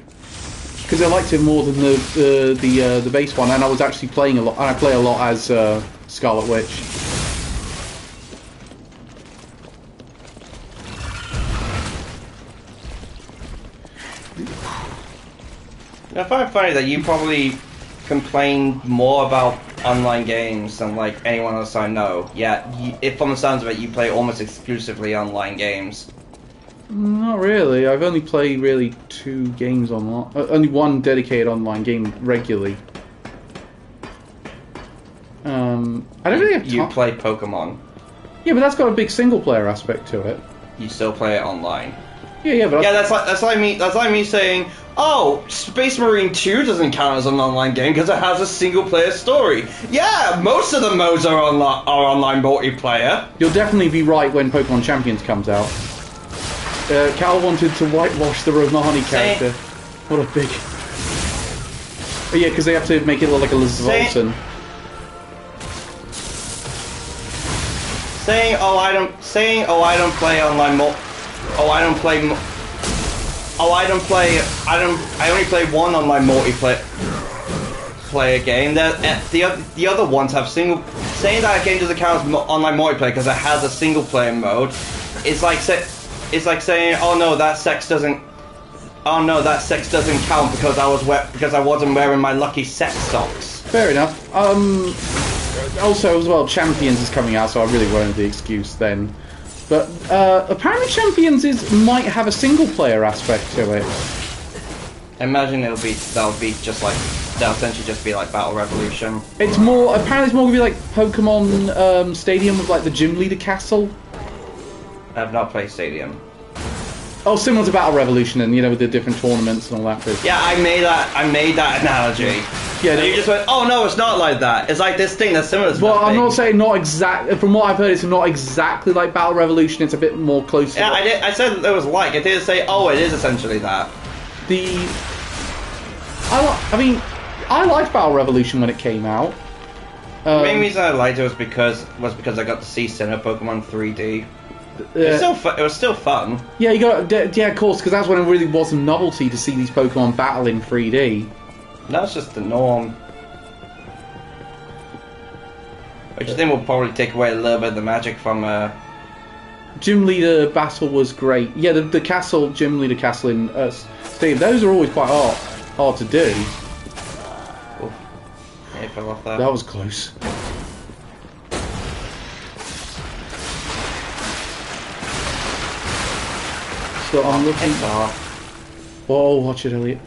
Because I liked it more than the base one, and I was actually playing a lot, and I play a lot as Scarlet Witch. I find it funny that you probably complain more about online games than like anyone else I know. Yeah, if from the sounds of it, you play almost exclusively online games. Not really. I've only played really 2 games online. Only one dedicated online game regularly. I don't really have time. You play Pokemon. Yeah, but that's got a big single player aspect to it. You still play it online. Yeah, but yeah, that's like me saying, oh, Space Marine 2 doesn't count as an online game because it has a single player story. Yeah, most of the modes are online multiplayer. You'll definitely be right when Pokemon Champions comes out. Cal wanted to whitewash the Romani character. What a big... Oh, yeah, because they have to make it look like a Lizalton. Saying I don't play online I only play one online multiplayer game. The other ones have single. Saying that a game doesn't count as online multiplayer because it has a single player mode. It's like saying, oh no, that sex doesn't count because I wasn't wearing my lucky sex socks. Fair enough. Also, as well, Champions is coming out, so I really wanted the excuse then. But apparently Champions might have a single-player aspect to it. I imagine that'll essentially just be like Battle Revolution. Apparently it's more gonna be like Pokemon Stadium with like the gym leader castle. I have not played Stadium. Oh, similar to Battle Revolution, and with the different tournaments and all that. Yeah, I made that analogy. Yeah, you just went, oh no, it's not like that. It's like this thing that's similar to Well, that I'm thing. not saying not exactly. From what I've heard, it's not exactly like Battle Revolution. It's a bit more close to... Yeah, I said it was like. I didn't say, oh, it is essentially that. I liked Battle Revolution when it came out. The main reason I liked it was because I got to see Sinnoh Pokemon 3D. It was still fun. Yeah, of course, because that's when it really was a novelty to see these Pokemon battle in 3D. That's just the norm. Which I think will probably take away a little bit of the magic from Gym Leader battle was great. Yeah, the castle, Gym Leader castle in Stadium, those are always quite hard to do. Oof. Yeah, it fell off there. That was close. So I'm looking... Whoa, watch it, Elliot.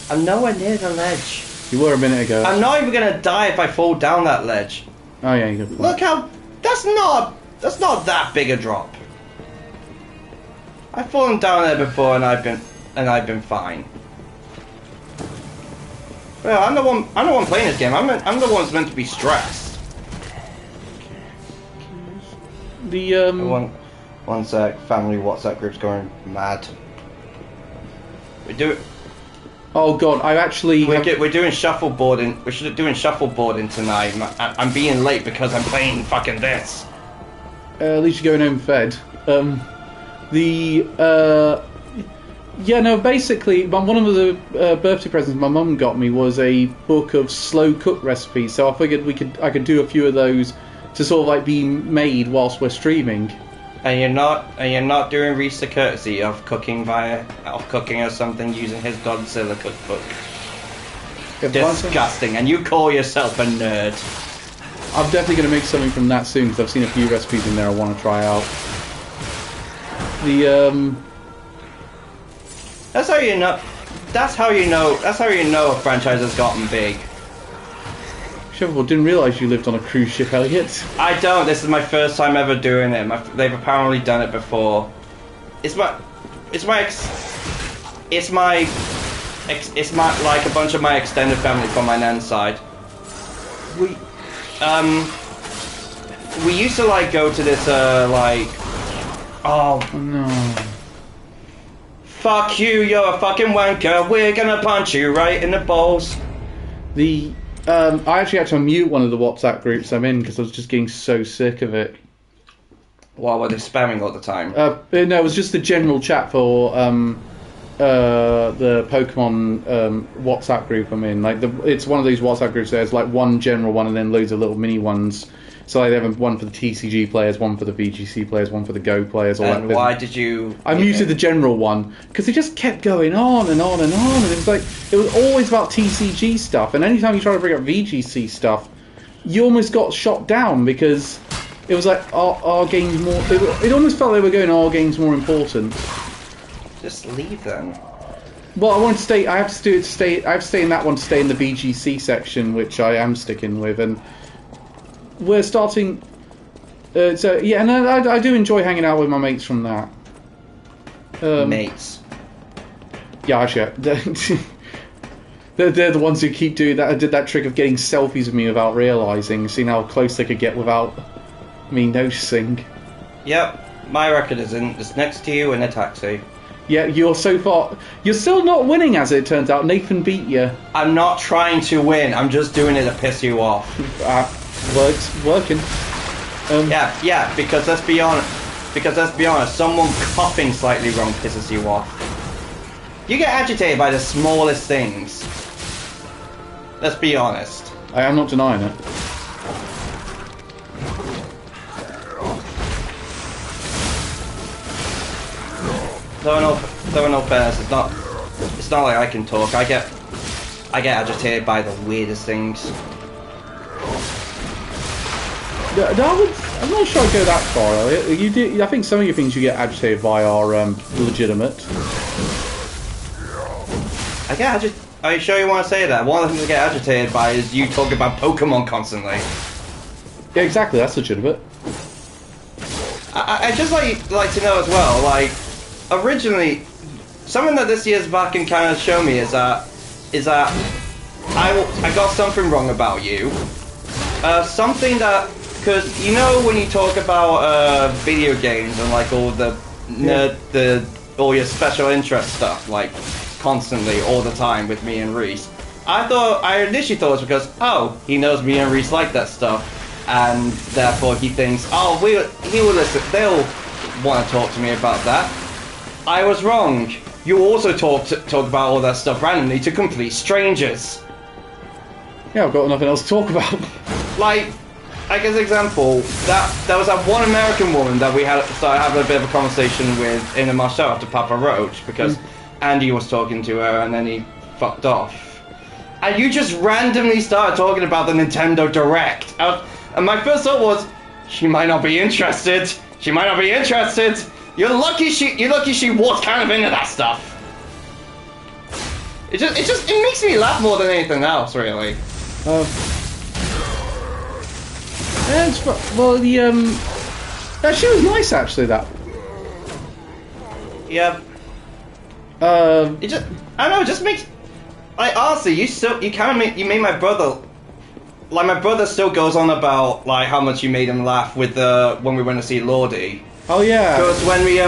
I'm nowhere near the ledge. You were a minute ago. I'm not even gonna die if I fall down that ledge. Oh yeah, you good. Look how... That's not that big a drop. I've fallen down there before and I've been fine. Well, I'm the one playing this game. I'm the one that's meant to be stressed. One sec, family WhatsApp group's going mad. We do it. Oh god, I actually... We're doing shuffleboarding. We should be doing shuffleboarding tonight. I'm being late because I'm playing fucking this. At least you're going home fed. Basically, one of the birthday presents my mum got me was a book of slow cook recipes. So I figured I could do a few of those to sort of like be made whilst we're streaming. And you're not doing Reese the courtesy of cooking or something using his Godzilla cookbook. Disgusting, and you call yourself a nerd. I'm definitely going to make something from that soon because I've seen a few recipes in there I want to try out. That's how you know a franchise has gotten big. Shuffleboard, didn't realise you lived on a cruise ship, Elliot. I don't. This is my first time ever doing it. They've apparently done it before. It's my like a bunch of my extended family from my nan's side. we used to like go to this like, oh no. Fuck you, you're a fucking wanker. We're gonna punch you right in the balls. I actually had to mute one of the WhatsApp groups I'm in because I was just getting so sick of it. Why were they spamming all the time? No, it was just the general chat for the Pokemon WhatsApp group I'm in. Like it's one of these WhatsApp groups. There's like one general one and then loads of little mini ones. So like, they have one for the TCG players, one for the VGC players, one for the Go players. All and that why did you? I muted the general one because it just kept going on and on and on, and it was like it was always about TCG stuff. And anytime you try to bring up VGC stuff, you almost got shot down because it was like our game's more. It almost felt they were going, our game's more important. Just leave them. Well, I want to stay. I have to stay. I have to stay in that one to stay in the VGC section, which I am sticking with, and we're starting. So yeah, and I do enjoy hanging out with my mates from that. Mates. Yeah, actually, they're the ones who keep doing that. I did that trick of getting selfies of me without realising, seeing how close they could get without me noticing. Yep, my record is next to you in a taxi. Yeah, you're still not winning, as it turns out. Nathan beat you. I'm not trying to win. I'm just doing it to piss you off. Working. Yeah. Because let's be honest. Someone coughing slightly wrong pisses you off. You get agitated by the smallest things. Let's be honest. I am not denying it. Though in all fairness, it's not like I can talk. I get agitated by the weirdest things. I'm not sure I'd go that far, Elliot. You do. I think some of your things you get agitated by are legitimate. Are you sure you want to say that? One of the things I get agitated by is you talking about Pokemon constantly. Yeah, exactly. That's legitimate. I just like to know as well. Like, originally, something that this year's back and kind of show me is that I got something wrong about you. Something that, because you know when you talk about video games and like all all your special interest stuff, like constantly all the time with me and Reese. I initially thought it was because he knows me and Reese like that stuff, and therefore he thinks he will listen. They'll want to talk to me about that. I was wrong. You also talk about all that stuff randomly to complete strangers. Yeah, I've got nothing else to talk about. Like as an example, there was that one American woman that we started having a bit of a conversation with in the marshal after Papa Roach because Andy was talking to her and then he fucked off. And you just randomly started talking about the Nintendo Direct. And my first thought was, she might not be interested. She might not be interested. You're lucky she was kind of into that stuff. It makes me laugh more than anything else, really. Yeah, she was nice actually. That. Yeah. I don't know. It just makes. Like honestly, you made my brother. Like my brother still goes on about like how much you made him laugh with when we went to see Lordy. Oh yeah. Because when we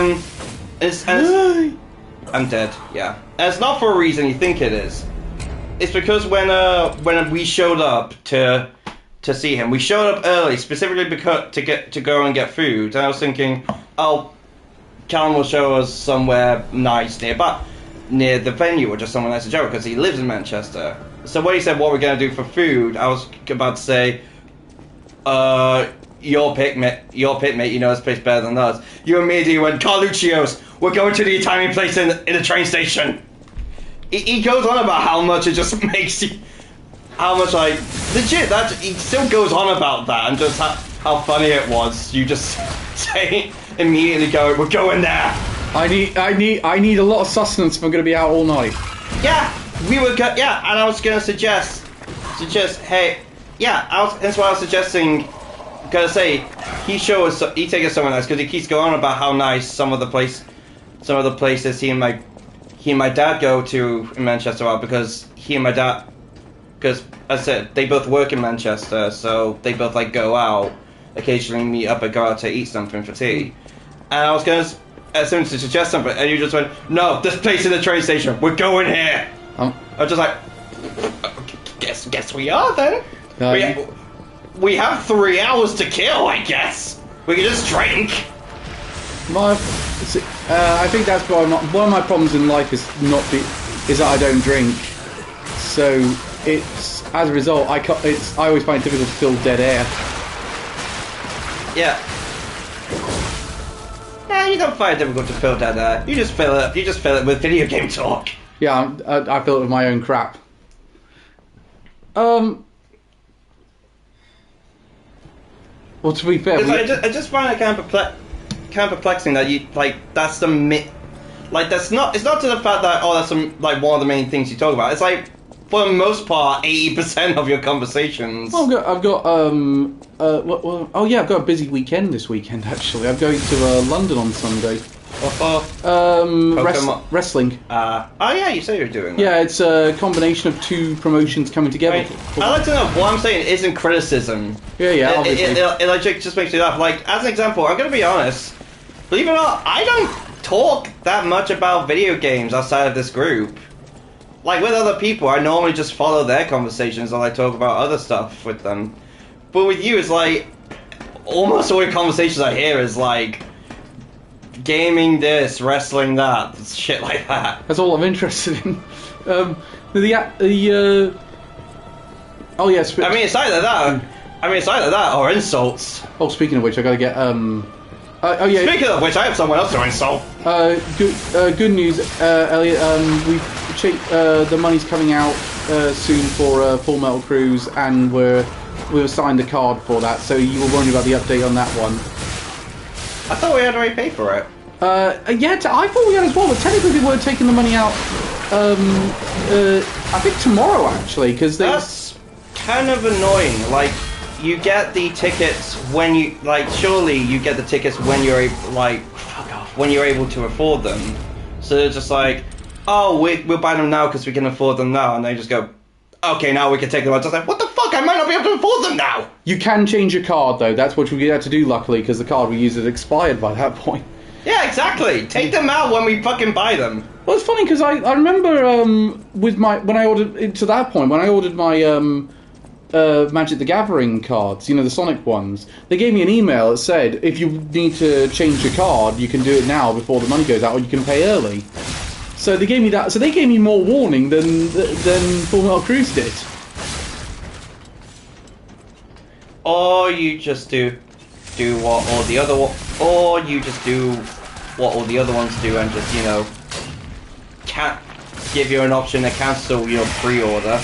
I'm dead. Yeah. And it's not for a reason you think it is. It's because when we showed up to see him, we showed up early specifically because to go and get food. And I was thinking, Callum will show us somewhere nice near the venue or just somewhere nice to Joe because he lives in Manchester. So when he said what we're going to do for food, I was about to say, your pick, mate, you know this place better than us. You immediately went, Carluccio's, we're going to the Italian place in the train station. He goes on about how much it just makes you, how much like, legit, he still goes on about that and just how funny it was. You just say, immediately go, we're going there. I need a lot of sustenance if I'm going to be out all night. Yeah, and I was going to suggest, hey, that's why I was suggesting, gonna say, he take us somewhere nice, because he keeps going on about how nice some of the places he and my dad go to in Manchester are, because as I said, they both work in Manchester, so they both like go out. occasionally meet up and go out to eat something for tea. And I was going to ask him to suggest something, and you just went, "No, this place in the train station. We're going here." I was just like, "Guess we are then. We have 3 hours to kill, I guess. We can just drink." I think that's one of my problems in life is that I don't drink. So it's as a result, I always find it difficult to fill dead air. Yeah. Yeah, you don't find it difficult to fill dead air. You just fill it. You just fill it with video game talk. Yeah, I fill it with my own crap. Well, to be fair, I just find it kind of perplexing that you like. That's the like. That's not. It's not to the fact that that's like one of the main things you talk about. It's like for the most part, 80% of your conversations. Well, I've got I've got a busy weekend this weekend actually. I'm going to London on Sunday. Wrestling. Oh yeah, you say you're doing that. Yeah, it's a combination of two promotions coming together. I'd like to know what I'm saying isn't criticism. Yeah, obviously. It like just makes me laugh. Like as an example, I'm gonna be honest. Believe it or not, I don't talk that much about video games outside of this group. Like with other people, I normally just follow their conversations and I talk about other stuff with them. But with you, it's like almost all the conversations I hear is like gaming this, wrestling that, shit like that. That's all I'm interested in. Oh yes. I mean, it's either that or insults. Oh, speaking of which, I gotta get oh yeah. Speaking of which, I have someone else to insult. Good news, Elliot. The money's coming out soon for Full Metal Cruise, and we've signed the card for that. So you were wondering about the update on that one. I thought we had already paid for it. Yeah, I thought we had as well, but technically they were taking the money out. I think tomorrow actually, because that's kind of annoying. Like. You get the tickets when you surely you get the tickets when you're when you're able to afford them. So they're just like, oh, we'll buy them now because we can afford them now, and they just go, okay, now we can take them. I was just like, what the fuck? I might not be able to afford them now. You can change your card though. That's what we had to do, luckily, because the card we used had expired by that point. Yeah, exactly. Take them out when we fucking buy them. Well, it's funny because I remember when I ordered to that point when I ordered my Magic the Gathering cards, the Sonic ones. They gave me an email that said, if you need to change your card, you can do it now before the money goes out, or you can pay early. So they gave me that. So they gave me more warning than Full Metal Cruise did. Or you just do what all the other, or you just do what all the other ones do, and just can't give you an option to cancel your pre-order.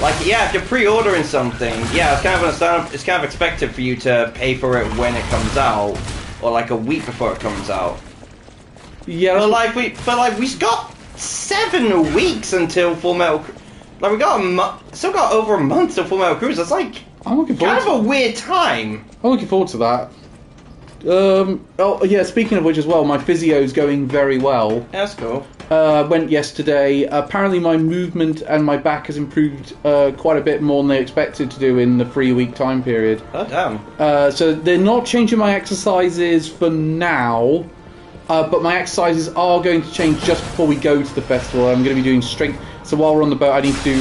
Like, yeah, if you're pre-ordering something, yeah, it's kind of expected for you to pay for it when it comes out, or like a week before it comes out. Yeah, but we got 7 weeks until Full Metal. Like we still got over a month till Full Metal Cruise. It's like I'm looking forward kind of a weird time. I'm looking forward to that. Oh yeah, speaking of which as well, my physio's going very well. That's cool. Went yesterday. Apparently my movement and my back has improved quite a bit more than they expected to do in the 3-week time period. Oh damn. So they're not changing my exercises for now, but my exercises are going to change just before we go to the festival. I'm going to be doing strength. So while we're on the boat, I need to do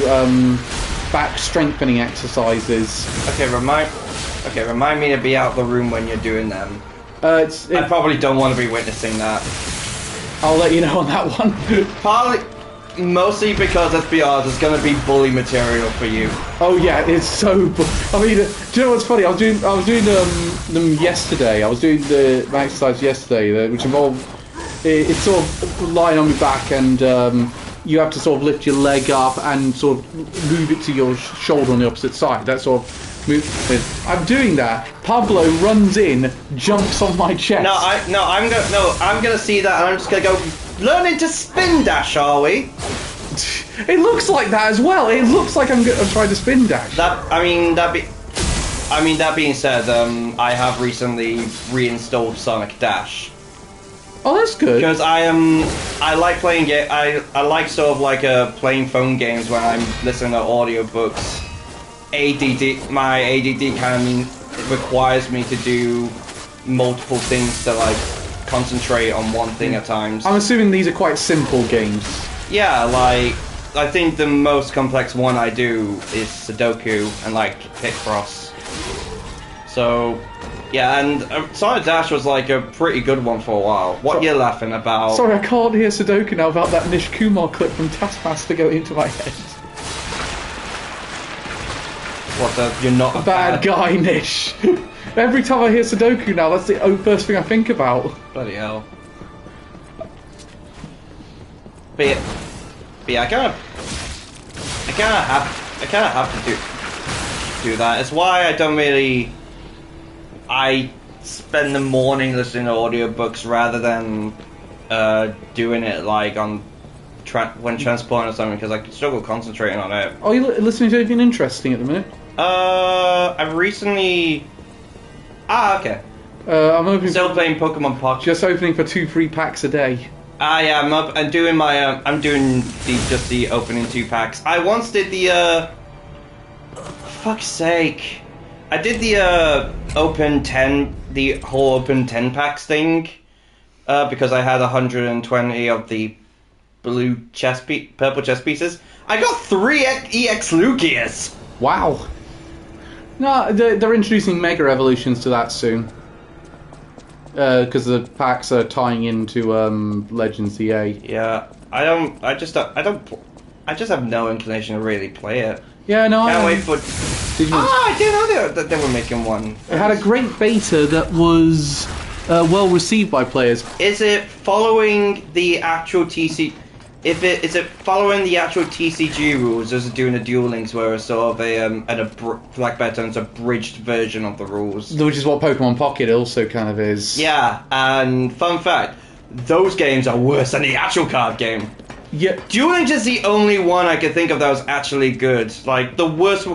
back strengthening exercises. Okay, remind me to be out of the room when you're doing them. I probably don't want to be witnessing that. I'll let you know on that one. Mostly because, let's be honest, it's going to be bully material for you. Oh yeah, it's so. I mean, do you know what's funny? I was doing them yesterday. I was doing my exercise yesterday, which involved it's sort of lying on my back, and you have to sort of lift your leg up and sort of move it to your shoulder on the opposite side. That sort of move. I'm doing that. Pablo runs in, jumps on my chest. I'm gonna see that, and I'm just gonna go. Learning to spin dash, are we? It looks like that as well. It looks like I'm trying to spin dash. That being said, I have recently reinstalled Sonic Dash. Oh, that's good. Because I like playing it. I like sort of like playing phone games when I'm listening to audiobooks. My ADD kind of requires me to do multiple things to like concentrate on one thing at times. I'm assuming these are quite simple games. Yeah, like I think the most complex one I do is Sudoku and like Picross. So yeah, and Sonic Dash was like a pretty good one for a while. What you laughing about? Sorry, I can't hear Sudoku now about that Nish Kumar clip from Taskmaster going into my head. What the? You're not a Bad guy, Nish. Every time I hear Sudoku now, that's the first thing I think about. Bloody hell. But yeah, I kind of have to do that. It's why I don't really. I spend the morning listening to audiobooks rather than doing it like on when transporting or something, because I struggle concentrating on it. Are you listening to anything interesting at the minute? I've recently. Okay. I'm opening. Still playing Pokemon Pocket. Just opening for 2 free packs a day. Yeah, I'm up. I'm doing my. I'm doing just the opening 2 packs. I once did the. Fuck's sake. I did the open 10, the whole open 10 packs thing, because I had 120 of the blue purple chess pieces. I got 3 EX Lugias. Wow. No, they're introducing Mega Evolutions to that soon. Because the packs are tying into Legends EA. Yeah, I just have no inclination to really play it. Yeah, no, Can't wait for. I didn't know that they were making one. It had a great beta that was well received by players. Is it following the actual TC? Is it following the actual TCG rules, or is it doing a Duel Links where it's sort of for lack better terms, abridged version of the rules? Which is what Pokemon Pocket also kind of is. Yeah, and fun fact, those games are worse than the actual card game. Yeah, Duel Links is the only one I can think of that was actually good. Like the worst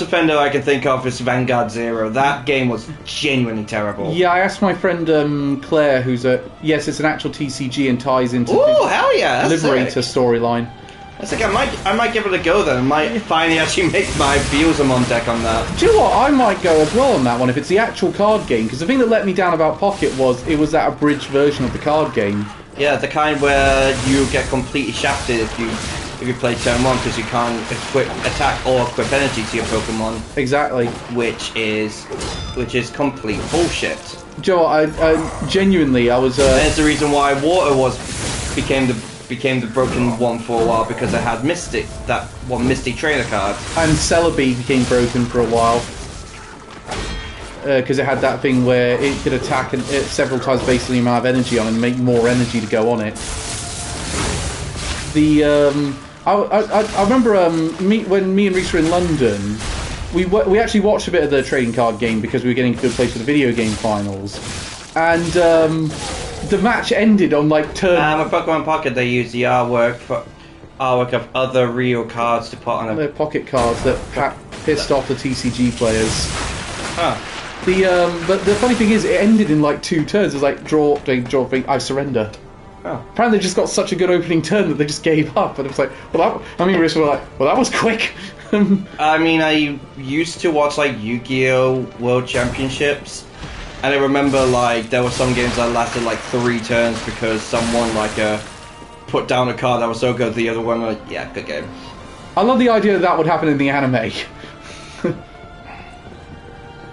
offender I can think of is Vanguard Zero. That game was genuinely terrible. Yeah, I asked my friend Claire, who's yes, it's an actual TCG and ties into the hell yeah, Liberator storyline. That's like I might give it a go then. I might finally actually make my Beelzemon deck on that. Do you know what? I might go as well on that one if it's the actual card game. Because the thing that let me down about Pocket was it was that abridged version of the card game. Yeah, the kind where you get completely shafted if you play turn 1 because you can't attack or equip energy to your Pokemon. Exactly. Which is complete bullshit. Do you know what? I genuinely, I was. There's the reason why Water became the broken one for a while, because it had Mystic, that one Misty trainer card. And Celebi became broken for a while. Because it had that thing where it could attack several times based on the amount of energy on it and make more energy to go on it. I remember when me and Reese were in London, we actually watched a bit of the trading card game because we were getting a good place for the video game finals, and the match ended on like turn. With Pokemon Pocket, they use the artwork of other real cards to put on They're pocket cards that pissed off the TCG players. Huh. But the funny thing is, it ended in like 2 turns. It was like draw, I surrender. Oh. Apparently, they just got such a good opening turn that they just gave up, and it was like, Risk were like, well, that was quick. I mean, I used to watch like Yu-Gi-Oh! World Championships, and I remember like there were some games that lasted like 3 turns because someone put down a card that was so good, the other one was like, yeah, good game. I love the idea that would happen in the anime.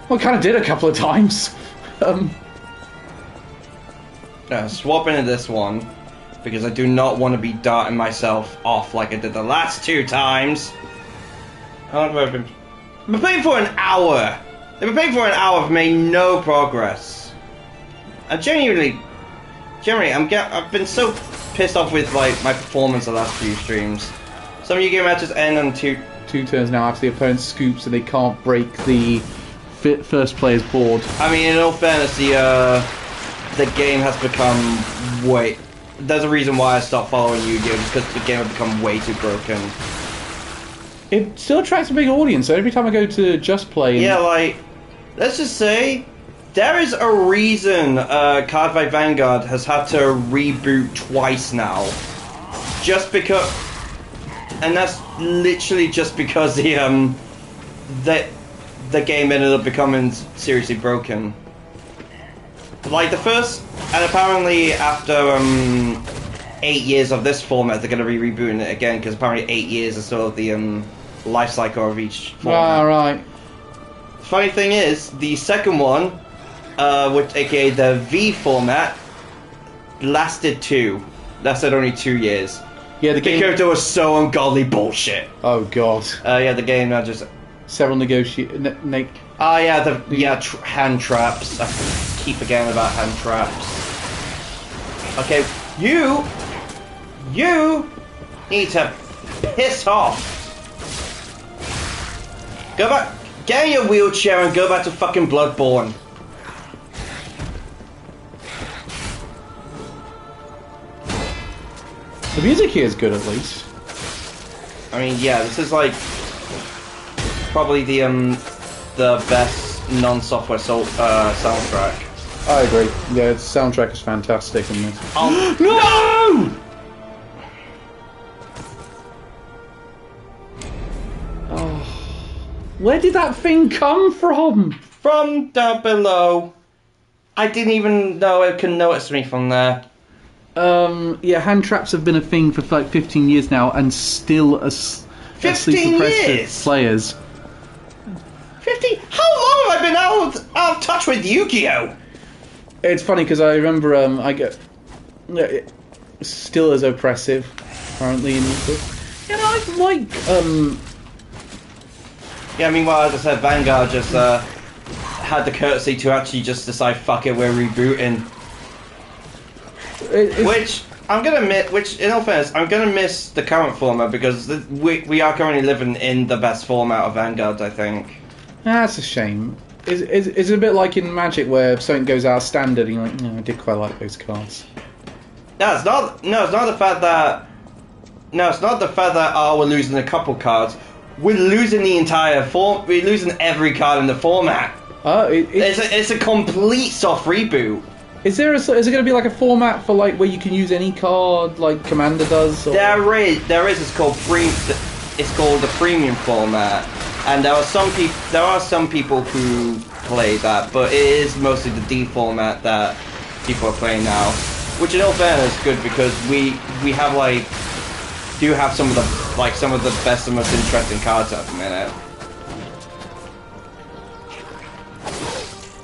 Well, it kind of did a couple of times. Swap into this one, because I do not want to be darting myself off like I did the last 2 times. How long have I been? I've been playing for an hour. I've been playing for an hour. I've made no progress. I genuinely, I've been so pissed off with like my performance the last few streams. Some of you game matches end on 2 turns now after the opponent scoops and they can't break the first player's board. I mean, in all fairness, the game has become way. There's a reason why I stopped following Yu-Gi-Oh! Because the game has become way too broken. It still attracts a big audience, so every time I go to Just Play... Yeah, like, let's just say, there is a reason Card by Vanguard has had to reboot twice now. Just because... And that's literally just because the the game ended up becoming seriously broken. Like the first, and apparently after 8 years of this format, they're going to be rebooting it again because apparently 8 years is sort of the life cycle of each format. Ah, right. Funny thing is, the second one, which aka the V format, lasted only 2 years. Yeah, the game. Because it was so ungodly bullshit. Oh god. Yeah, the game now just. Several Oh yeah, hand traps. I keep forgetting about hand traps. Okay, you need to piss off. Go back, get in your wheelchair and go back to fucking Bloodborne. The music here is good, at least. I mean, yeah, this is like probably the best non-software soundtrack. I agree. Yeah, the soundtrack is fantastic in this. No! Oh, where did that thing come from? From down below. I didn't even know it could notice me from there. Yeah, hand traps have been a thing for like 15 years now, and still 15 years? Players. 15? How long have I been out of touch with Yu-Gi-Oh? It's funny because I remember I get still as oppressive apparently in the you know I like Yeah, meanwhile, as I said, Vanguard just had the courtesy to actually just decide, fuck it, we're rebooting. Which I'm gonna miss. Which, in all fairness, I'm gonna miss the current format because we are currently living in the best format of Vanguard, I think. That's a shame. Is it a bit like in Magic where something goes out of standard and you're like, no, I did quite like those cards. No, it's not the fact that. No, it's not the fact that we're losing a couple cards. We're losing the entire form. We're losing every card in the format. It's a complete soft reboot. Is there is it going to be like a format for like where you can use any card like Commander does? Or? There is. It's called the premium format, and there are some people who play that, but it is mostly the D format that people are playing now. Which, in all fairness, is good because we have do have some of the best and most interesting cards at the minute.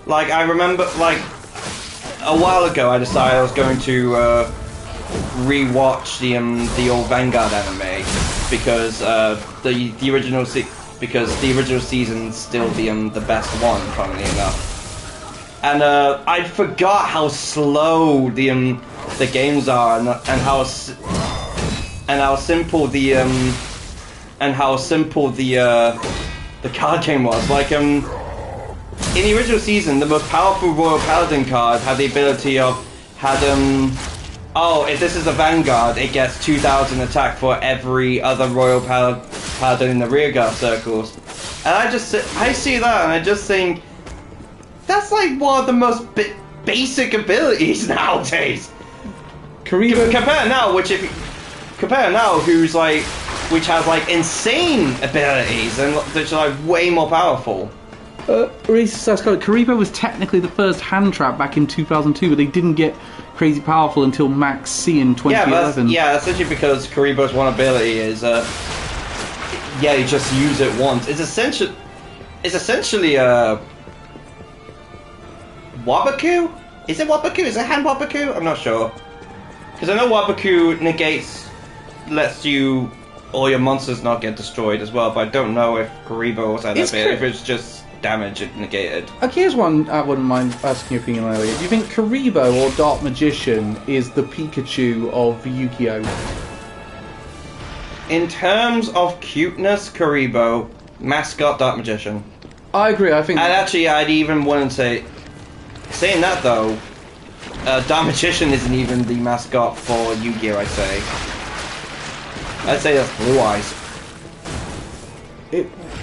Like I remember, a while ago, I decided I was going to re-watch the old Vanguard anime because the original season's still the best one, funnily enough. And I forgot how slow the games are and how simple the card game was. In the original season, the most powerful Royal Paladin card had the ability of if this is a Vanguard, it gets 2,000 attack for every other Royal Paladin in the rearguard circles. And I see that and I just think that's like one of the most basic abilities nowadays. Compare now, which has insane abilities and which are way more powerful. Karibo was technically the first hand trap back in 2002, but they didn't get crazy powerful until Max C in 2011. Yeah, essentially because Karibo's one ability is, you just use it once. It's essentially Wabaku? Is it Wabaku? Is it hand Wabaku? I'm not sure. Because I know Wabaku lets you all your monsters not get destroyed as well, but I don't know if Karibo was at that bit, if it's just damage it negated. Okay, here's one I wouldn't mind asking your opinion on, Elliot. Do you think Karibo or Dark Magician is the Pikachu of Yu-Gi-Oh? In terms of cuteness, Karibo. Mascot, Dark Magician. I agree, I think... And actually, I'd even want to say... Saying that, though, Dark Magician isn't even the mascot for Yu-Gi-Oh, I'd say. I'd say that's Blue Eyes.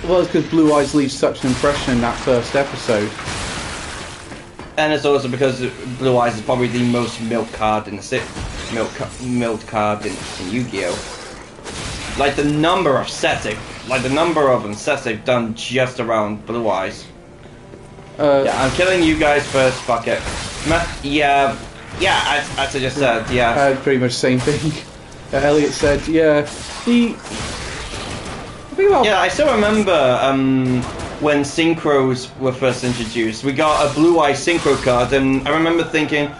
Well, it's because Blue Eyes leaves such an impression in that first episode. And it's also because Blue Eyes is probably the most milk card in the milk card in Yu-Gi-Oh. like the number of sets they've done just around Blue Eyes. Yeah, I'm killing you guys first. Fuck it. Yeah, as I just said. Yeah. Pretty much the same thing. Elliot said, yeah. Yeah, I still remember when synchros were first introduced. We got a Blue Eyes synchro card, and I remember thinking,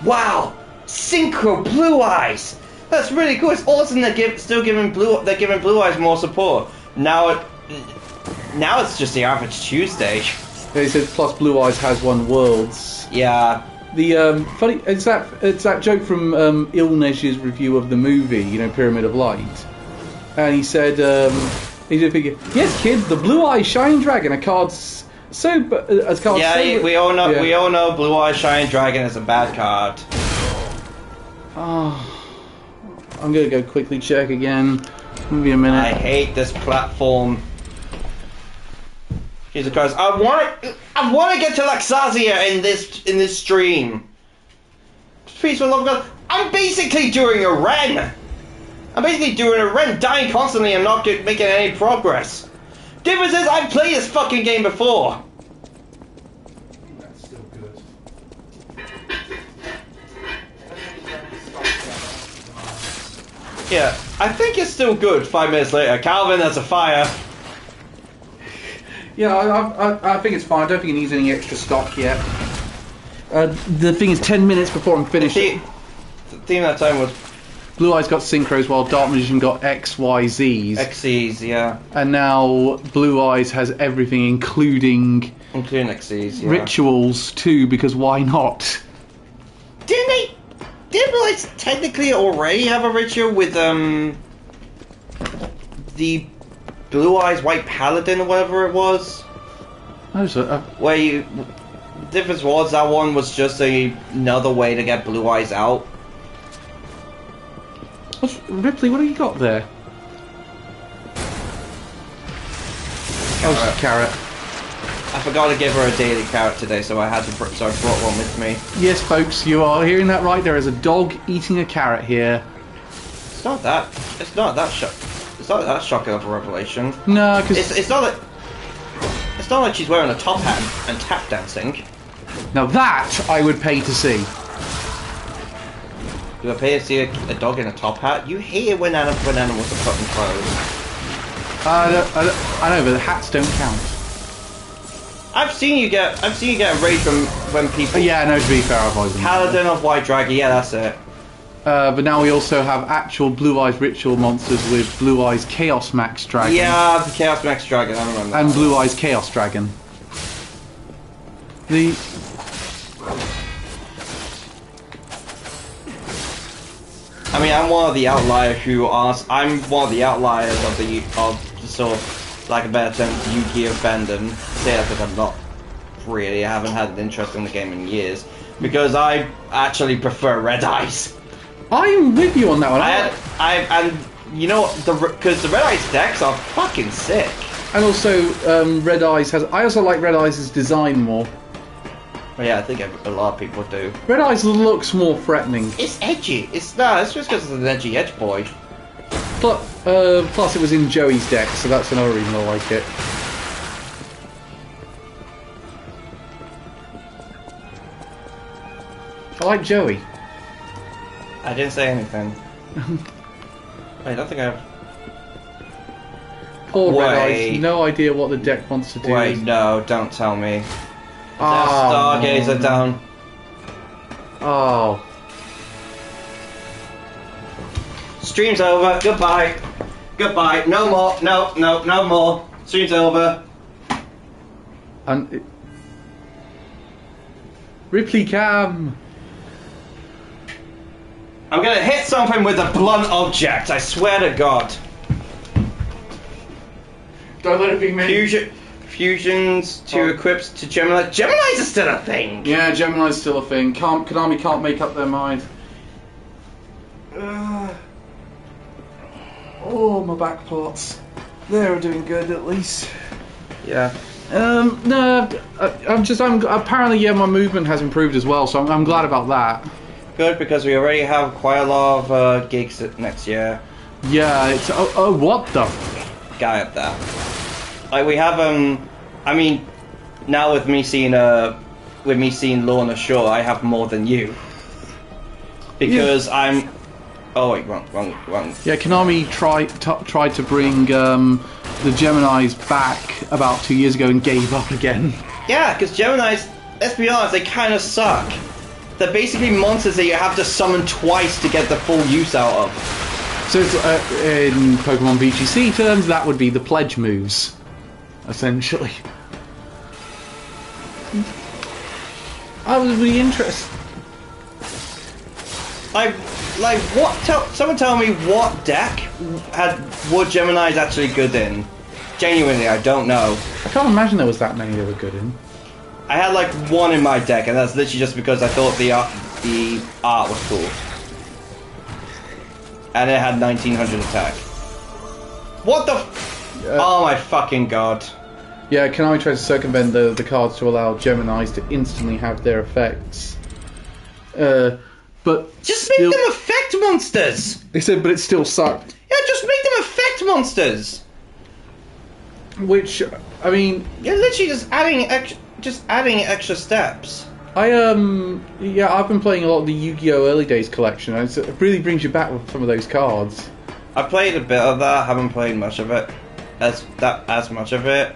wow, synchro Blue Eyes. That's really cool. It's awesome. They're still giving Blue Eyes more support. Now it's just the average Tuesday. They said plus Blue Eyes has won Worlds. Yeah. The funny it's that joke from Ilnesh's review of the movie, you know, Pyramid of Light, and he said he did figure, yes, kids, the Blue Eyes Shining Dragon, a card's as cards. Yeah, so, we all know. yeah. We all know Blue Eyes Shining Dragon is a bad card. Oh, I'm gonna go quickly check again. Give me a minute. I hate this platform. Jesus Christ! I want to get to Laxazia in this stream. Please, for the love of God! I'm basically doing a Ren. Dying constantly and not making any progress. Difference is, I've played this fucking game before. That's still good. Yeah, I think it's still good. 5 minutes later, Calvin, there's a fire. Yeah, I think it's fine. I don't think it needs any extra stock yet. The thing is, 10 minutes before I'm finished. The theme that time was Blue Eyes got synchros while Dark Magician got XYZs. XCs, yeah. And now Blue Eyes has everything, including XCs, yeah. rituals too, because why not? Didn't Blue Eyes technically already have a ritual with the Blue Eyes White Paladin or whatever it was? Oh, so, Where you... The difference was that one was just another way to get Blue Eyes out. Ripley, what have you got there? Oh, it's a carrot. I forgot to give her a daily carrot today, so I had to. So I brought one with me. Yes, folks, you are hearing that right. There is a dog eating a carrot here. It's not that. It's not that shocking of a revelation. No, because it's not that. It's not like she's wearing a top hat and tap dancing. now that I would pay to see. You would pay to see a dog in a top hat? You hate it when animals are put in clothes. I know, but the hats don't count. I've seen you get enraged when people. Yeah, no, to be fair, I've always been Paladin of White Dragon, yeah, that's it. but now we also have actual Blue Eyes ritual monsters with Blue Eyes Chaos Max Dragon. Yeah, the Chaos Max Dragon, I remember. And Blue Eyes Chaos Dragon. I mean, I'm one of the outliers of the sort of, like a better term, Yu-Gi-Oh fandom. Say that because I haven't had an interest in the game in years, because I actually prefer Red Eyes. I'm with you on that one. And you know, because the Red Eyes decks are fucking sick. And also, Red Eyes has. I also like Red Eyes' design more. Yeah, I think a lot of people do. Red Eyes looks more threatening. It's edgy. It's just because it's an edgy edge boy. Plus, it was in Joey's deck, so that's another reason I like it. I like Joey. I didn't say anything. I don't think I have. Poor Red Eyes. No idea what the deck wants to do. Wait, no, don't tell me. Oh, Stargazer down. Oh. Stream's over. Goodbye. Goodbye. No more. No more. Stream's over. And Ripley Cam. I'm gonna hit something with a blunt object. I swear to God. Don't let it be me. Fusions to equips to Gemini. Gemini's are still a thing. Yeah, Gemini's still a thing. Konami can't make up their mind. Oh, my back parts. They're doing good at least. Yeah. No, apparently, yeah, my movement has improved as well, so I'm glad about that. Good, because we already have quite a lot of gigs next year. Yeah, it's what the? Guy up there. Like we have I mean, now with me seeing Lorna Shaw, I have more than you. Because I'm. Oh wait, wrong. Yeah, Konami tried to bring the Geminis back about 2 years ago and gave up again. Yeah, because Geminis, let's be honest, they kind of suck. They're basically monsters that you have to summon twice to get the full use out of. So it's, in Pokemon VGC terms, that would be the pledge moves, essentially. I was really interested. Like what? Someone tell me what deck were Geminis actually good in? Genuinely, I don't know. I can't imagine there was that many they were good in. I had like one in my deck, and that's literally just because I thought the art was cool. And it had 1900 attack. What the? Oh my fucking god! Yeah, Konami tried to circumvent the cards to allow Geminis to instantly have their effects. But just make them effect monsters! They said, but it still sucked. Yeah, just make them effect monsters! Which, I mean... You're literally just adding extra steps. I've been playing a lot of the Yu-Gi-Oh! Early Days collection, and it really brings you back with some of those cards. I played a bit of that, haven't played much of it. As much of it.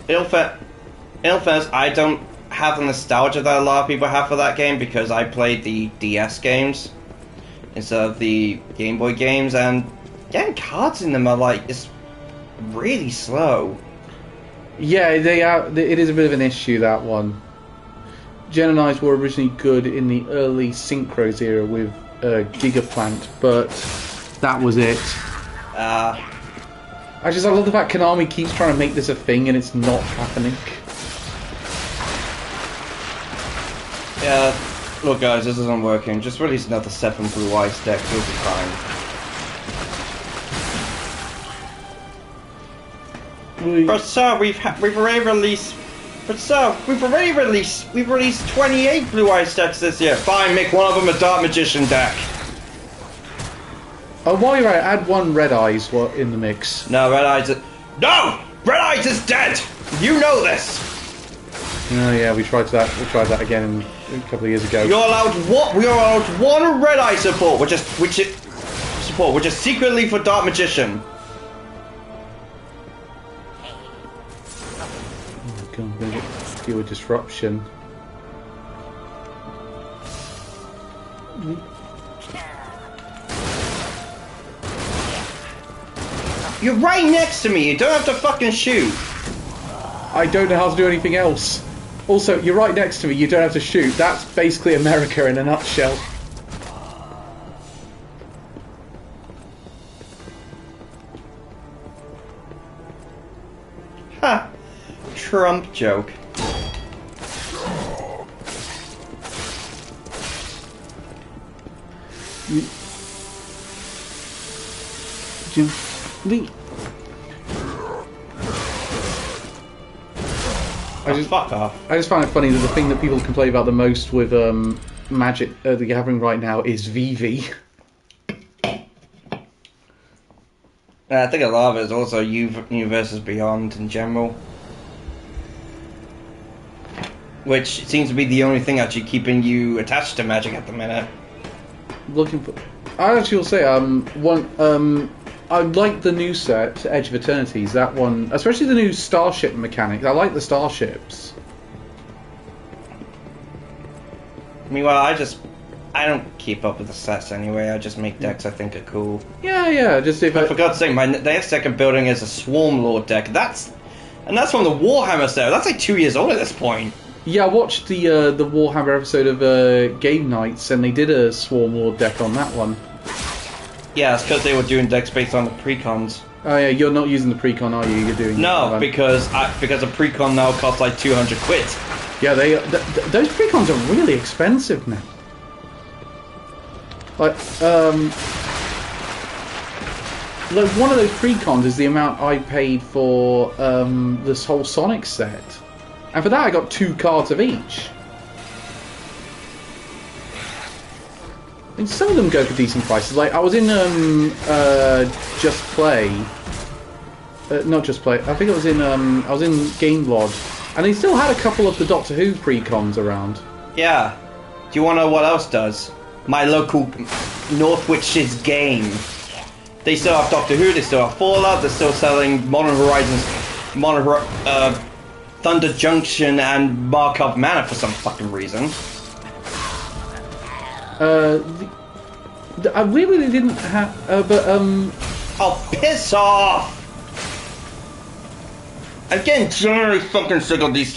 In all fairness, I don't have the nostalgia that a lot of people have for that game because I played the DS games instead of the Game Boy games, and getting cards in them are like, it's really slow. Yeah, it is a bit of an issue, that one. Geminis were originally good in the early Synchros era with Gigaplant, but that was it. I love the fact Konami keeps trying to make this a thing and it's not happening. Yeah, look guys, this isn't working. Just release another 7 Blue Eyes deck, you'll be fine. But sir, we've already released 28 Blue Eyes decks this year. Fine, make one of them a Dark Magician deck. Oh, while you're at it, add one Red Eyes in the mix. No, Red Eyes is dead! You know this! Oh yeah, we tried that again a couple of years ago. You're allowed what? We are allowed one Red Eye support, which is secretly for Dark Magician. Oh my god, I'm gonna deal with disruption. You're right next to me. You don't have to fucking shoot. I don't know how to do anything else. Also, you're right next to me. You don't have to shoot. That's basically America in a nutshell. Ha! Trump joke. Fuck off. I just find it funny that the thing that people complain about the most with Magic the Gathering right now is VV. I think a lot of it is also New versus Beyond in general. Which seems to be the only thing actually keeping you attached to Magic at the minute. Looking for... I actually will say, I like the new set, Edge of Eternities, that one, especially the new starship mechanics. I like the starships. Meanwhile, I don't keep up with the sets anyway. I just make decks I think are cool. Yeah. Just if for God's sake, the next deck I'm building is a Swarm Lord deck. That's from the Warhammer set. That's like 2 years old at this point. Yeah, I watched the Warhammer episode of Game Nights, and they did a Swarm Lord deck on that one. Yeah, it's because they were doing decks based on the precons. Oh yeah, you're not using the precon, are you? You're doing no, because a precon now costs like 200 quid. Yeah, those precons are really expensive now. Like one of those precons is the amount I paid for this whole Sonic set, and for that I got 2 cards of each. And some of them go for decent prices. Like I was in Just Play, not Just Play. I think it was in I was in Game Lodge, and they still had a couple of the Doctor Who pre-cons around. Yeah. Do you want to know what else does? My local Northwich's game. They still have Doctor Who. They still have Fallout. They're still selling Modern Horizons, Thunder Junction, and Markov Manor for some fucking reason. I really didn't have, Oh, piss off! I'm getting generally fucking sick of these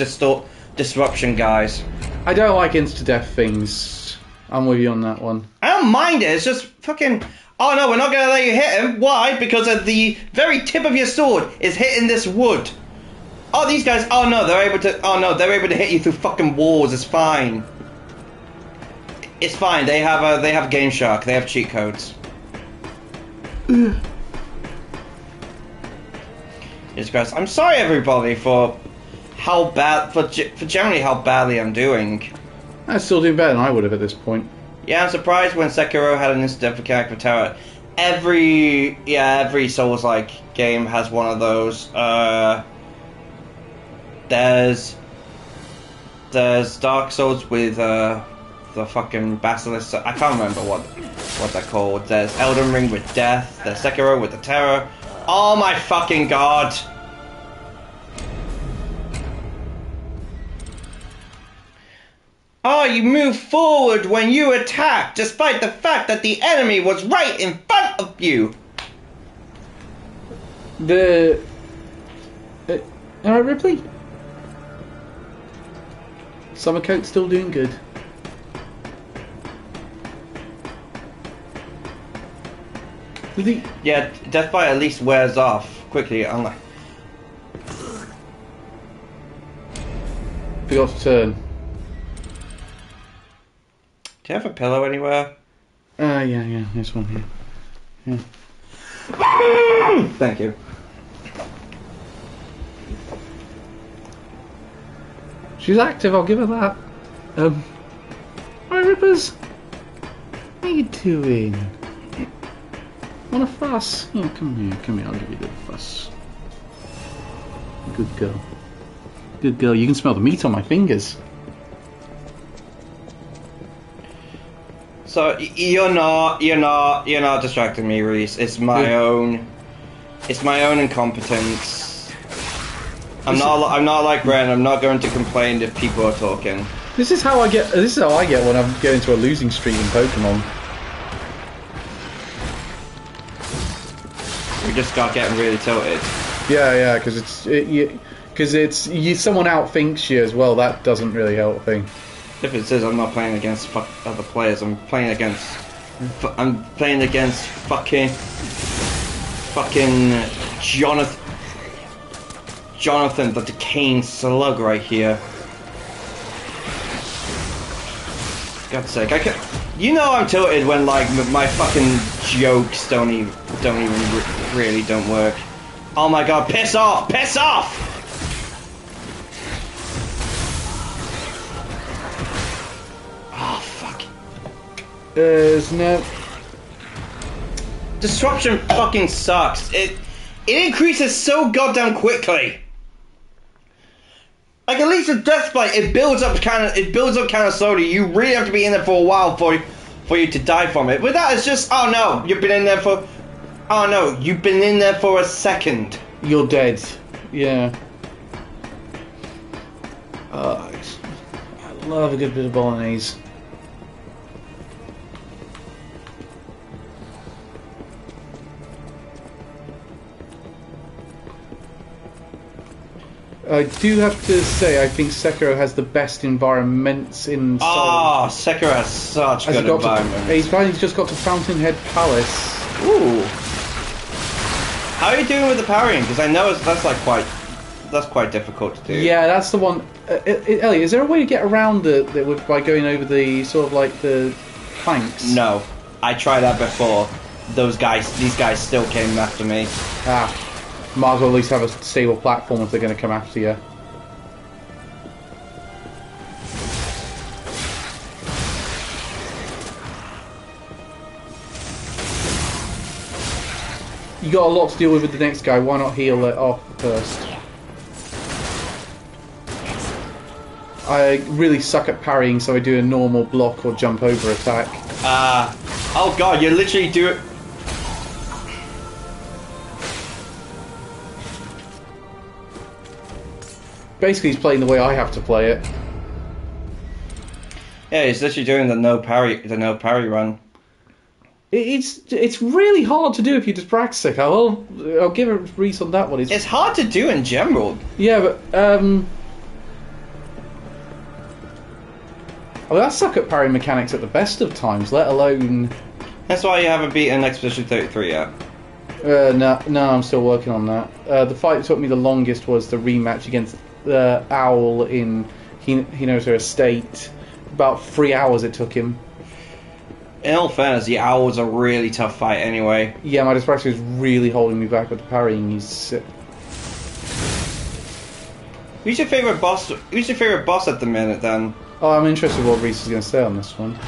disruption guys. I don't like insta-death things. I'm with you on that one. I don't mind it. It's just fucking. Oh no, we're not gonna let you hit him. Why? Because of the very tip of your sword is hitting this wood. Oh, these guys. Oh no, they're able to. Oh no, they're able to hit you through fucking walls. It's fine. It's fine. They have Game Shark. They have cheat codes. Yes, guys. I'm sorry, everybody, for how bad for generally how badly I'm doing. I'm still doing better than I would have at this point. Yeah, I'm surprised when Sekiro had an instant for character terror. Every Souls-like game has one of those. There's Dark Souls with the fucking Basilisk. I can't remember what they're called. There's Elden Ring with death. There's Sekiro with the terror. Oh my fucking god! Oh, you move forward when you attack, despite the fact that the enemy was right in front of you. Alright, Ripley. Summercoat's still doing good. Yeah, Deathbite at least wears off quickly, unlike. Forgot to turn. Do you have a pillow anywhere? Yeah, this one here. Yeah. Thank you. She's active, I'll give her that. Hi Rippers! How you doing? Want a fuss? Yeah, come here, I'll give you a little fuss. Good girl. Good girl, you can smell the meat on my fingers. So you're not distracting me, Reese. It's my own incompetence. I'm not like Ren. I'm not going to complain if people are talking. This is how I get when I'm going to a losing streak in Pokemon. We just got getting really tilted. Yeah, because someone outthinks you as well. That doesn't really help a thing. Difference is I'm not playing against other players. I'm playing against fucking Jonathan, the decaying slug right here. God's sake, you know I'm tilted when like my fucking jokes don't even really don't work. Oh my god, piss off! Piss off! Oh fuck. No. Disruption fucking sucks. It increases so goddamn quickly. Like at least with Deathbite, it builds up kind of slowly. You really have to be in there for a while for you to die from it. With that, it's just you've been in there for a second. You're dead. Yeah. I love a good bit of bolognese. I do have to say, I think Sekiro has the best environments in Souls. Oh, Sekiro has such good environments. He's just got to Fountainhead Palace. Ooh. How are you doing with the parrying? Because I know that's quite difficult to do. Yeah, that's the one. Elliot, is there a way to get around it by going over the sort of like the planks? No, I tried that before. These guys still came after me. Might as well at least have a stable platform if they're going to come after you. You got a lot to deal with the next guy. Why not heal it off first? I really suck at parrying, so I do a normal block or jump over attack. Oh god, you literally do it. Basically, he's playing the way I have to play it. Yeah, he's literally doing the no parry run. It's really hard to do if you just practice it. I'll give it Reese on that one. It's hard to do in general. Yeah, but I suck at parry mechanics at the best of times, let alone. That's why you haven't beaten Expedition 33 yet. No, I'm still working on that. The fight that took me the longest was the rematch against the Owl in Hinosa Estate. About 3 hours it took him. In all fairness, the Owl was a really tough fight anyway. Yeah, my dyspraxia was really holding me back with the parrying. Who's your favourite boss? Who's your favourite boss at the minute then? Oh, I'm interested in what Reese is going to say on this one.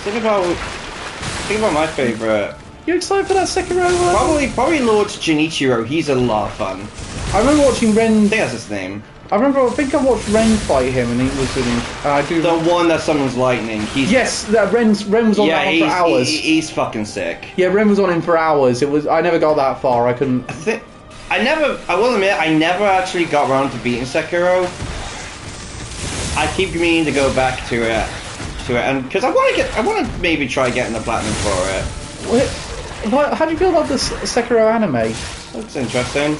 Think about my favourite. You excited for that Sekiro one? Probably Lord Junichiro. He's a lot of fun. I remember watching Ren. I think that's his name. I think I watched Ren fight him, and he was doing. I do. The one that summons lightning. Yes, that Ren was on that one for hours. He's fucking sick. Yeah, Ren was on him for hours. I never got that far. I couldn't. I will admit, I never actually got around to beating Sekiro. I keep meaning to go back to it, and because I want to maybe try getting the platinum for it. How do you feel about this Sekiro anime? Looks interesting.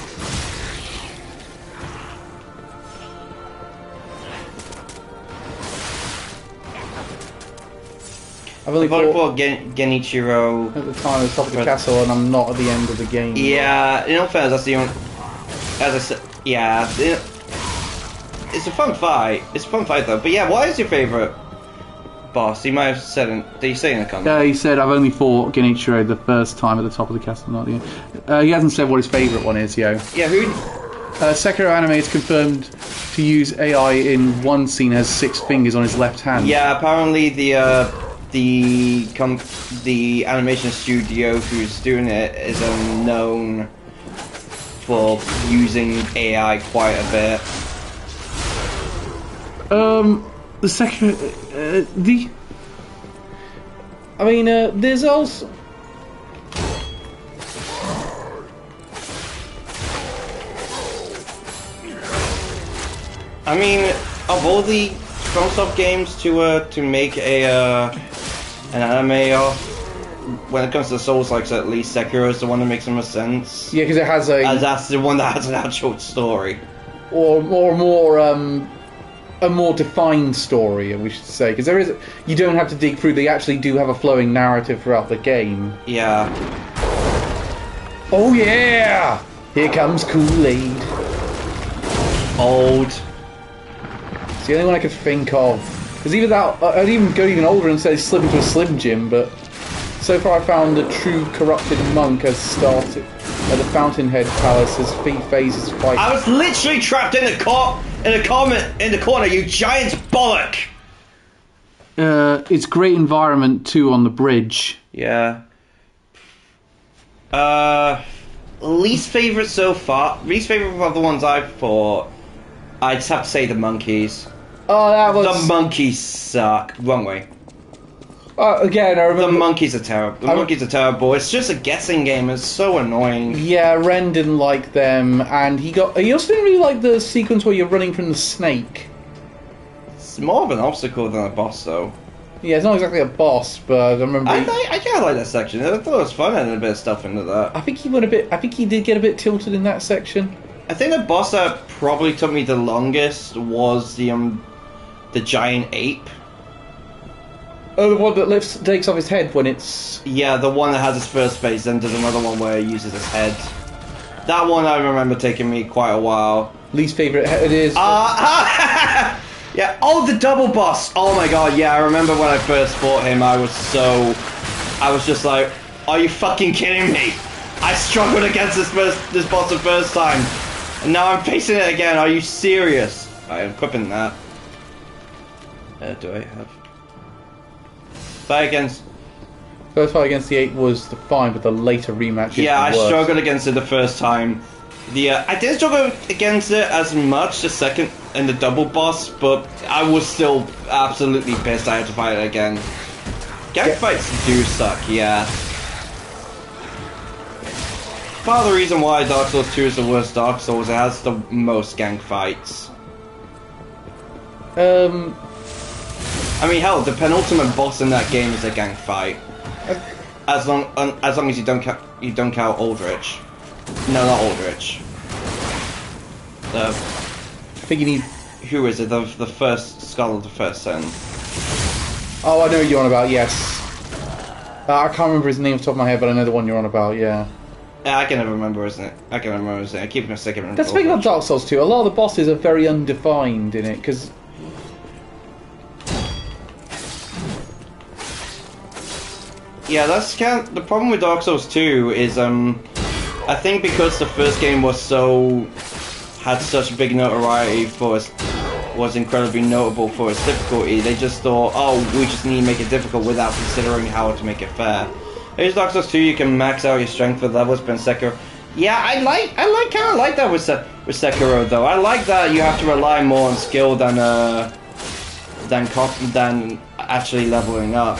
I've only fought Genichiro at the time at the top of the castle, and I'm not at the end of the game. Yeah, in all fairness, that's the only. As I said, yeah, it's a fun fight. It's a fun fight though. But yeah, what is your favourite boss? You might have said did you say in the comments? Yeah, he said I've only fought Genichiro the first time at the top of the castle, not the end. He hasn't said what his favourite one is, yo. Yeah, who? Sekiro anime is confirmed to use AI in one scene has 6 fingers on his left hand. Yeah, apparently the animation studio who's doing it is known for using AI quite a bit. The second, there's also. I mean, of all the FromSoft games to make an anime of, when it comes to the Souls-likes, at least Sekiro is the one that makes the most sense. Yeah, because it has as that's the one that has an actual story, or more a more defined story, we should say, because you don't have to dig through. They actually do have a flowing narrative throughout the game. Yeah. Oh yeah! Here comes Kool-Aid. Old. It's the only one I could think of. Because even that, I'd even go even older and say slip into a Slim Jim, but so far I found the true corrupted monk has started at the Fountainhead Palace. His feet phases fight. I was literally trapped in the corner, you giant bollock. It's great environment too on the bridge. Yeah. Least favourite so far. Least favourite of the ones I've fought. I just have to say the monkeys. Oh, that was... The monkeys suck. Wrong way. Again, I remember... The monkeys are terrible. The monkeys are terrible. It's just a guessing game. It's so annoying. Yeah, Ren didn't like them, and he also didn't really like the sequence where you're running from the snake. It's more of an obstacle than a boss, though. Yeah, it's not exactly a boss, but I remember... I kind of like that section. I thought it was fun adding a bit of stuff into that. I think he did get a bit tilted in that section. I think the boss that probably took me the longest was the giant ape. Oh, the one that takes off his head when it's... Yeah, the one that has his first phase, then there's another one where he uses his head. That one I remember taking me quite a while. Least favourite it is... Yeah, oh, the double boss! Oh my god, yeah, I remember when I first fought him, I was just like, are you fucking kidding me? I struggled against this boss the first time, and now I'm facing it again, are you serious? I'm equipping that. Do I have... Fight against... First fight against the 8 was fine, but the later rematch. Yeah, I worse. struggled against it the first time. I didn't struggle against it as much the second and the double boss, but I was still absolutely pissed I had to fight it again. Gang fights do suck, yeah. Part of the reason why Dark Souls 2 is the worst Dark Souls, it has the most gang fights. I mean, hell, the penultimate boss in that game is a gang fight. As long as you don't count Aldrich. No, not Aldrich. I think you need. Who is it? The first Skull of the First Sin. Oh, I know what you're on about. Yes. I can't remember his name off the top of my head, but I know the one you're on about. Yeah. Yeah, I can never remember, isn't it? I can remember, isn't it? I keep mistaking. That's the thing about Dark Souls 2. A lot of the bosses are very undefined in it because. Yeah, that's the problem with Dark Souls 2 is I think because the first game had such big notoriety for its, was incredibly notable for its difficulty, they just thought, oh, we just need to make it difficult without considering how to make it fair. Here's Dark Souls 2, you can max out your strength with levels, but in Sekiro, yeah, I kind of like that with Sekiro though. I like that you have to rely more on skill than actually leveling up.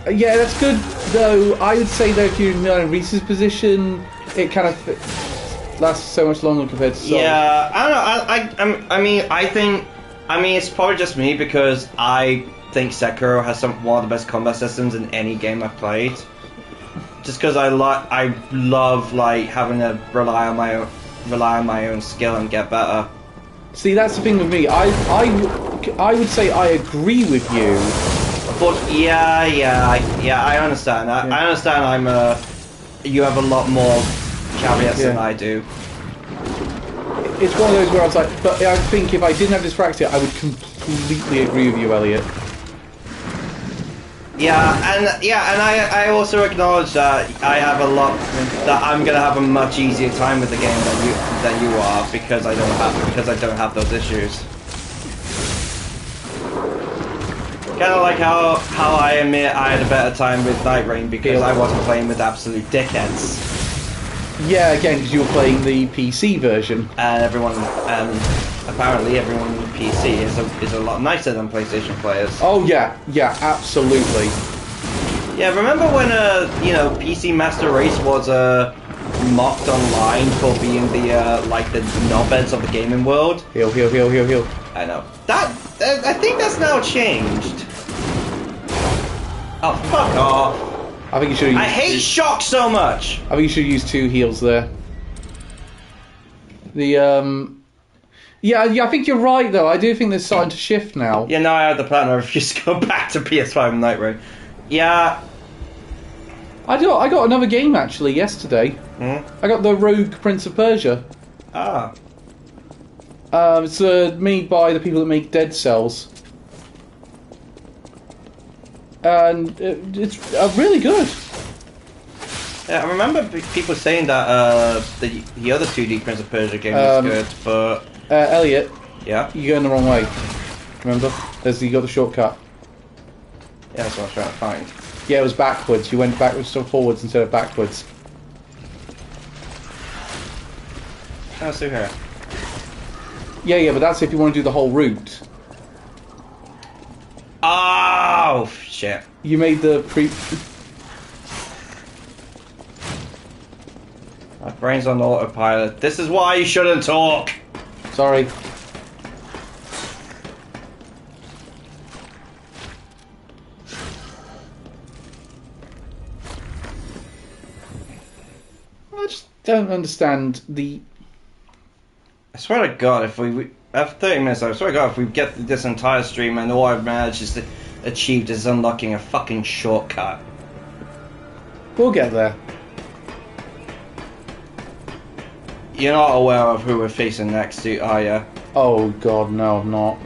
Yeah, that's good, though. I would say that if you're in Reese's position, it kind of lasts so much longer compared to Souls. Yeah, I don't know. I mean, it's probably just me because I think Sekiro has one of the best combat systems in any game I've played. Just because I love like having to rely on my own skill and get better. See, that's the thing with me. I would say I agree with you. But yeah, I understand. I understand. You have a lot more caveats than I do. It's one of those where I was like, but I think if I didn't have dyspraxia, I would completely agree with you, Elliot. Yeah, and I also acknowledge that I have that I'm gonna have a much easier time with the game than you are because I don't have those issues. Kind of like how I admit I had a better time with Night Rain because I wasn't playing with absolute dickheads. Yeah, again, because you were playing the PC version. And apparently everyone with PC is a lot nicer than PlayStation players. Oh yeah, absolutely. Yeah, remember when PC Master Race was mocked online for being the knobheads of the gaming world? Heal. I know. I think that's now changed. Oh, fuck off. I think you should. I hate shock so much. I think you should use 2 heals there. Yeah, I think you're right though. I do think they're starting to shift now. Yeah, now I have the plan. I refuse to go back to PS5 and Night Rain. Yeah. I got another game actually yesterday. Hmm? I got the Rogue Prince of Persia. Ah. It's made by the people that make Dead Cells. And it's really good. Yeah, I remember people saying that the other 2D Prince of Persia game was good, but... Elliot. Yeah? You're going the wrong way. Remember? You got the shortcut. Yeah, that's what I was trying to find. Yeah, it was backwards. You went backwards to forwards instead of backwards. Oh, see here. Yeah, but that's if you want to do the whole route. Oh, shit. You made the My brain's on autopilot. This is why you shouldn't talk. Sorry. I just don't understand the... I swear to God, if we have 30 minutes, I swear to God, if we get this entire stream and all I've managed is to achieve is unlocking a fucking shortcut. We'll get there. You're not aware of who we're facing next, are you? Oh God, no, I'm not.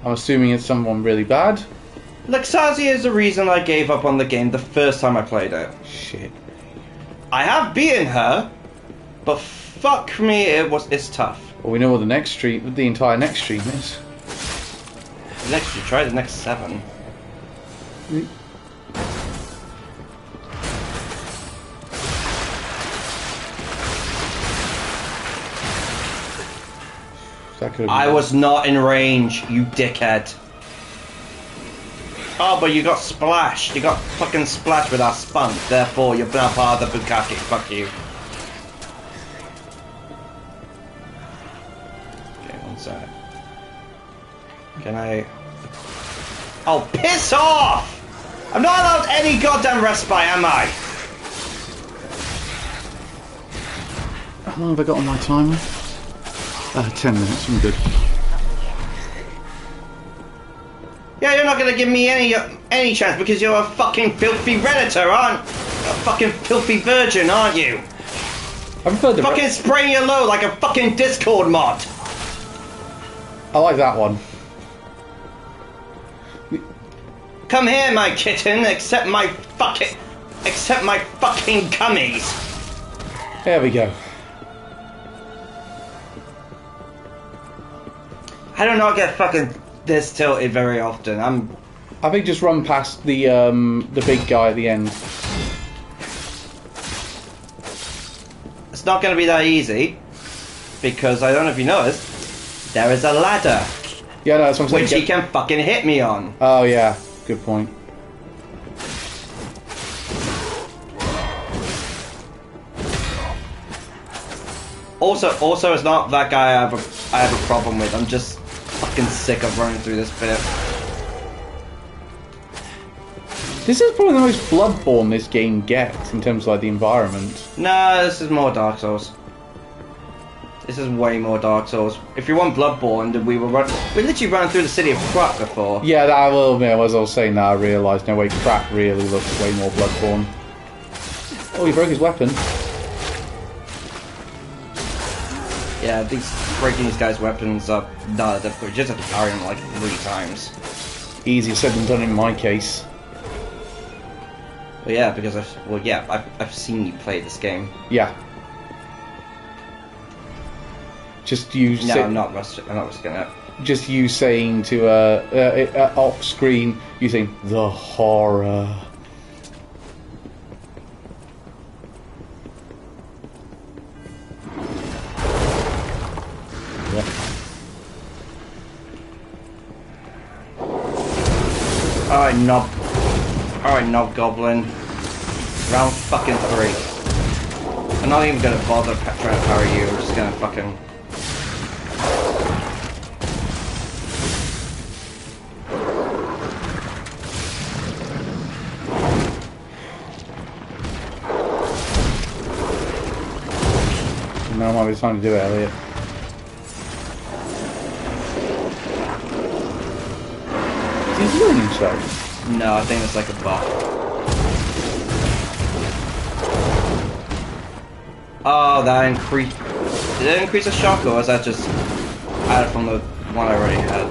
I'm assuming it's someone really bad. Lexazia is the reason I gave up on the game the first time I played it. Shit. I have beaten her, but fuck me, it's tough. Well, we know what the entire next stream is. Try the next 7. That could have I was not in range, you dickhead. Oh, but you got splashed. You got fucking splashed with our spunk. Therefore, you're now part of the bukkake. Fuck you. Okay, one sec. Can I... Oh, piss off! I'm not allowed any goddamn respite, am I? How long have I got on my timer? 10 minutes, I'm good. Yeah, you're not gonna give me any chance because you're a fucking filthy redditor, aren't? A fucking filthy virgin, aren't you? I prefer the Fucking spraying your load like a fucking Discord mod. I like that one. Come here, my kitten. Accept my fucking gummies. There we go. I do not get fucking this tilted very often. I think just run past the big guy at the end. It's not going to be that easy because I don't know if you noticed, there is a ladder. Yeah, no, that's what I'm saying. Which he can fucking hit me on. Oh yeah, good point. Also, it's not that guy I have a problem with. I'm just fucking sick of running through this bit. This is probably the most Bloodborne this game gets in terms of like the environment. Nah, this is more Dark Souls. This is way more Dark Souls. If you want Bloodborne, then we literally ran through the city of Krat before. Yeah, that I will admit, as I was saying that, I realised, no way, Krat really looks way more Bloodborne. Oh, he broke his weapon. Yeah, breaking these guys' weapons up, not difficult. You just have to parry them like 3 times. Easier said than done in my case. Well, yeah, because I've seen you play this game. Yeah. Just you. No, I'm not risking it. Just you saying to off screen, you saying the horror. Yeah. Alright, knob goblin. Round fucking 3. I'm not even gonna bother trying to parry you. I'm just gonna fucking. Now might be the time to do it, Elliot. Is he healing himself? No, I think it's like a buff. Oh, that increased. Did it increase the shock, or was that just added from the one I already had?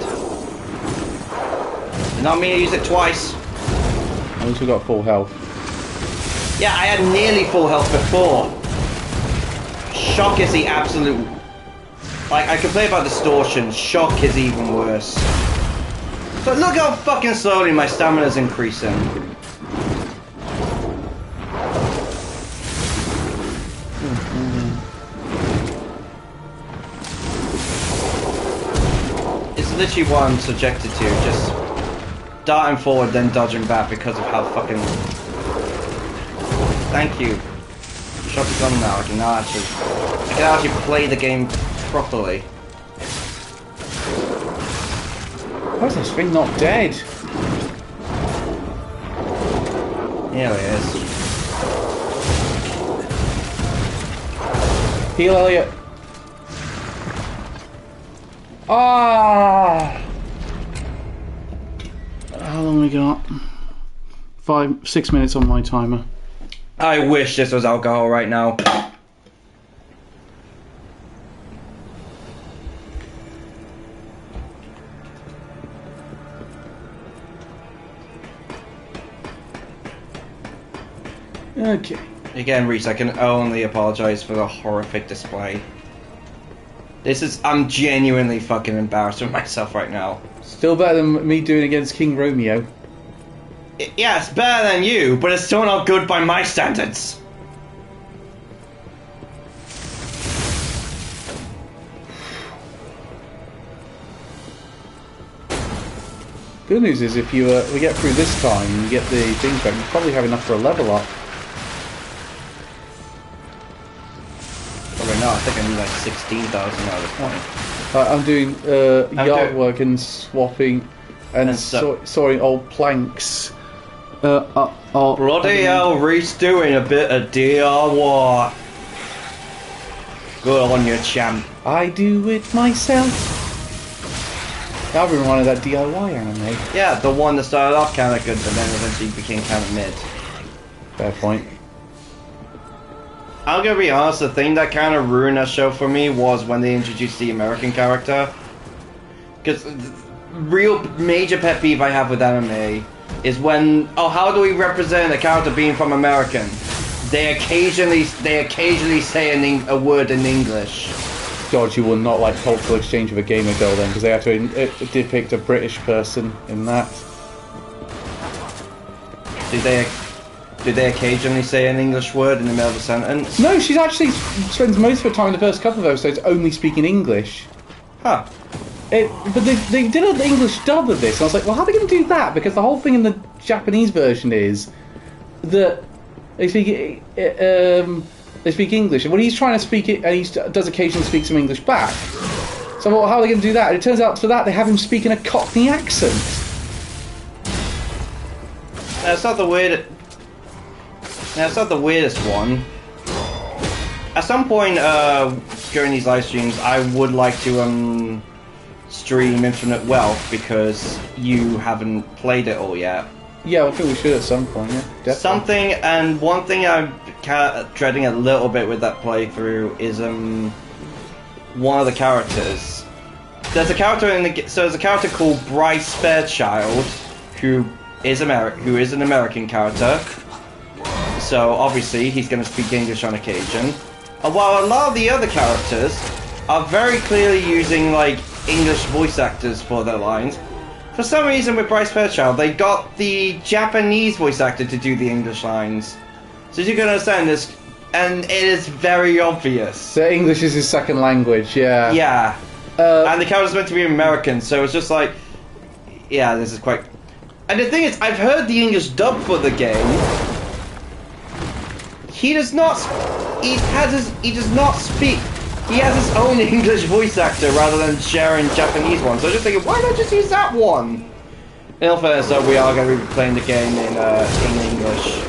Did not mean to use it twice. I also got full health. Yeah, I had nearly full health before. Shock is the absolute... Like, I complain about distortion. Shock is even worse. So look how fucking slowly my stamina's increasing. It's literally what I'm subjected to. Just darting forward, then dodging back because of how fucking... Thank you. Shock is on now. I can actually play the game properly. Why is this thing not dead? Yeah, it is. Heal, Elliot. Ah! How long we got? 6 minutes on my timer. I wish this was alcohol right now. Okay. Again, Reese, I can only apologize for the horrific display. I'm genuinely fucking embarrassed with myself right now. Still better than me doing against King Romeo. Yeah, it's better than you, but it's still not good by my standards. Good news is if you we get through this time and you get the things back, you probably have enough for a level up. Probably not. I think I need like 16,000 at this point. I'm doing yard work and swapping and sawing old planks. Bloody hell, Reese doing a bit of DIY. Good on you, champ. I do it myself. I've been wanting that DIY anime. Yeah, the one that started off kind of good, but then eventually became kind of mid. Fair point. I'm gonna be honest, the thing that kind of ruined that show for me was when they introduced the American character. Because the real major pet peeve I have with anime is when, oh, how do we represent a character being from American? They occasionally say a word in English. God, you will not like cultural exchange with a gamer girl then, because they have to depict a British person in that. Did they occasionally say an English word in the middle of a sentence? No, she actually spends most of her time in the first couple of episodes only speaking English. Huh. But they did an English dub of this, and I was like, well, how are they going to do that? Because the whole thing in the Japanese version is that they speak English, and when he's trying to speak it, and he does occasionally speak some English back. So I thought, how are they going to do that? And it turns out for that they have him speak in a Cockney accent. That's not the weird. That's not the weirdest one. At some point during these live streams, I would like to stream Infinite Wealth because you haven't played it all yet. Yeah, I think we should at some point. Yeah, definitely. One thing I'm dreading a little bit with that playthrough is one of the characters. There's a character there's a character called Bryce Fairchild who is an American character. So obviously he's going to speak English on occasion. And while a lot of the other characters are very clearly using like English voice actors for their lines, for some reason with Bryce Fairchild they got the Japanese voice actor to do the English lines. So you can understand this, and it is very obvious. So English is his second language, yeah. Yeah. And the character's meant to be American, so it's just like, yeah, this is quite. And the thing is, I've heard the English dub for the game. He does not. He does not speak. He has his own English voice actor rather than sharing Japanese one. So I'm just thinking, why not just use that one? In all fairness, though, we are going to be playing the game in English.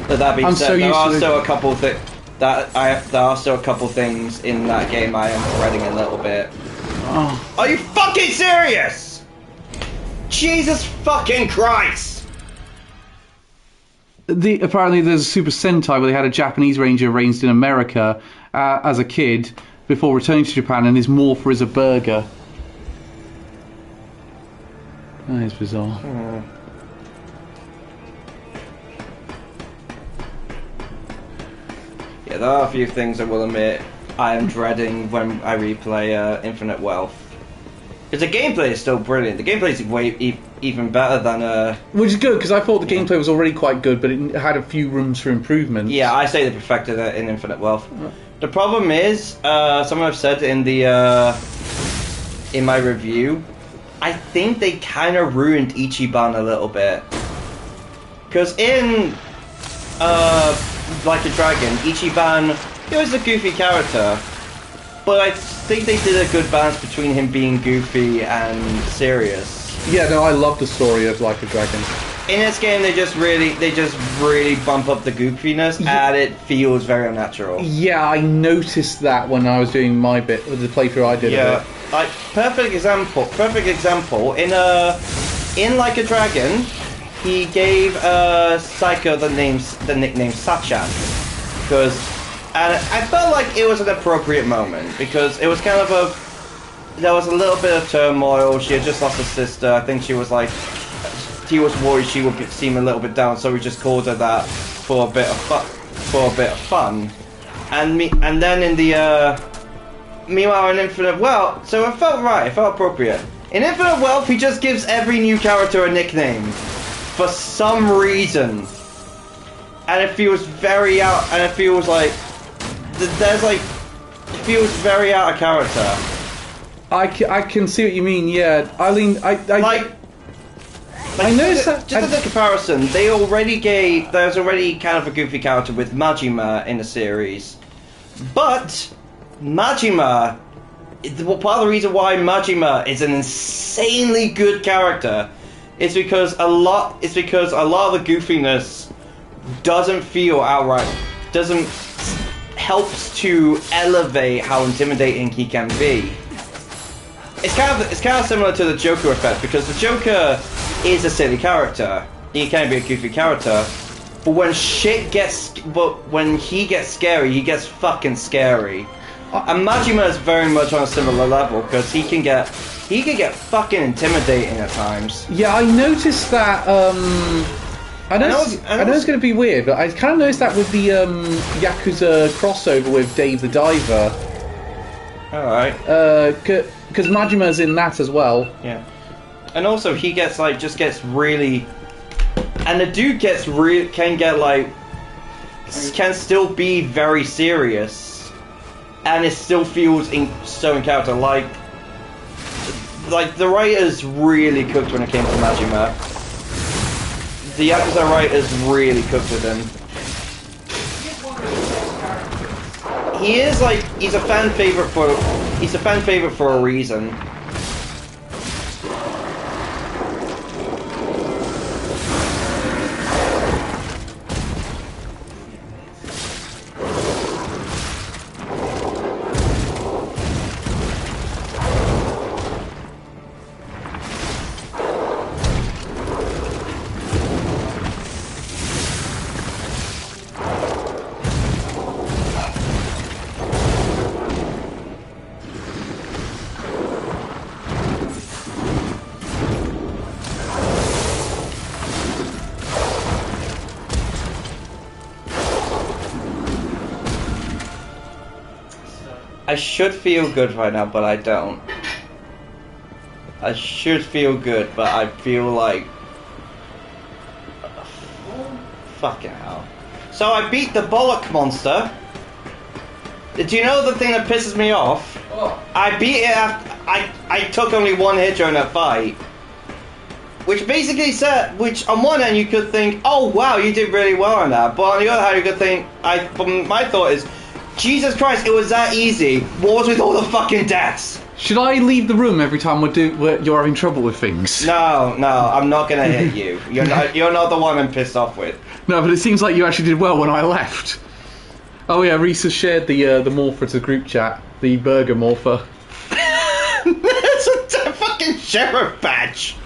But that being said, there are still a couple things in that game I am dreading a little bit. Oh. Are you fucking serious? Jesus fucking Christ! Apparently there's a Super Sentai where they had a Japanese ranger raised in America as a kid before returning to Japan, and his morpher is a burger. That is bizarre. Yeah, there are a few things I will admit I am dreading when I replay Infinite Wealth. Because the gameplay is still brilliant. The gameplay is way even better than... Which is good, because I thought the gameplay was already quite good, but it had a few rooms for improvement. Yeah, I say they perfected it in Infinite Wealth. The problem is, someone I've said in my review, I think they kind of ruined Ichiban a little bit. Because in Like a Dragon, Ichiban, he was a goofy character, but I think they did a good balance between him being goofy and serious. Yeah, no, I love the story of Like a Dragon. In this game, they just really bump up the goofiness, and it feels very unnatural. Yeah, I noticed that when I was doing my bit, the playthrough I did of it. Like perfect example. In Like a Dragon, he gave Psycho the nickname Sachan, and I felt like it was an appropriate moment because it was kind of there was a little bit of turmoil. She had just lost her sister. I think she was like. He was worried she would seem a little bit down, so we just called her that for a bit of fun. And then in the meanwhile in Infinite Wealth, so it felt right, it felt appropriate. In Infinite Wealth, he just gives every new character a nickname for some reason, and it feels very out. And it feels like it feels very out of character. I can see what you mean. Yeah, Eileen, Like I noticed that. Just as a comparison, there's already kind of a goofy character with Majima in the series, but Majima, part of the reason why Majima is an insanely good character is because a lot of the goofiness helps to elevate how intimidating he can be. It's kind of similar to the Joker effect, because the Joker is a silly character. He can be a goofy character, but when he gets scary, he gets fucking scary. And Majima is very much on a similar level, because he can get fucking intimidating at times. Yeah, I noticed that. I know it's going to be weird, but I kind of noticed that with the Yakuza crossover with Dave the Diver. All right. Because Majima's in that as well. Yeah. And also, he gets really, and the dude can still be very serious, and it still feels so in character. Like the writers really cooked when it came to Majima. The Yakuza writers really cooked with him. He's a fan favorite for a reason. I should feel good right now, but I don't. I should feel good, but I feel like... Fucking hell. So I beat the bollock monster. Do you know the thing that pisses me off? Oh. I beat it after... I took only one hit during that fight. Which basically said... Which on one hand you could think, oh wow, you did really well on that. But on the other hand you could think... My thought is... Jesus Christ, it was that easy. What was with all the fucking deaths? Should I leave the room every time you're having trouble with things? No, I'm not gonna hit you. You're not the one I'm pissed off with. No, but it seems like you actually did well when I left. Oh yeah, Reese has shared the morpher to the group chat. The burger morpher. It's a fucking sheriff badge.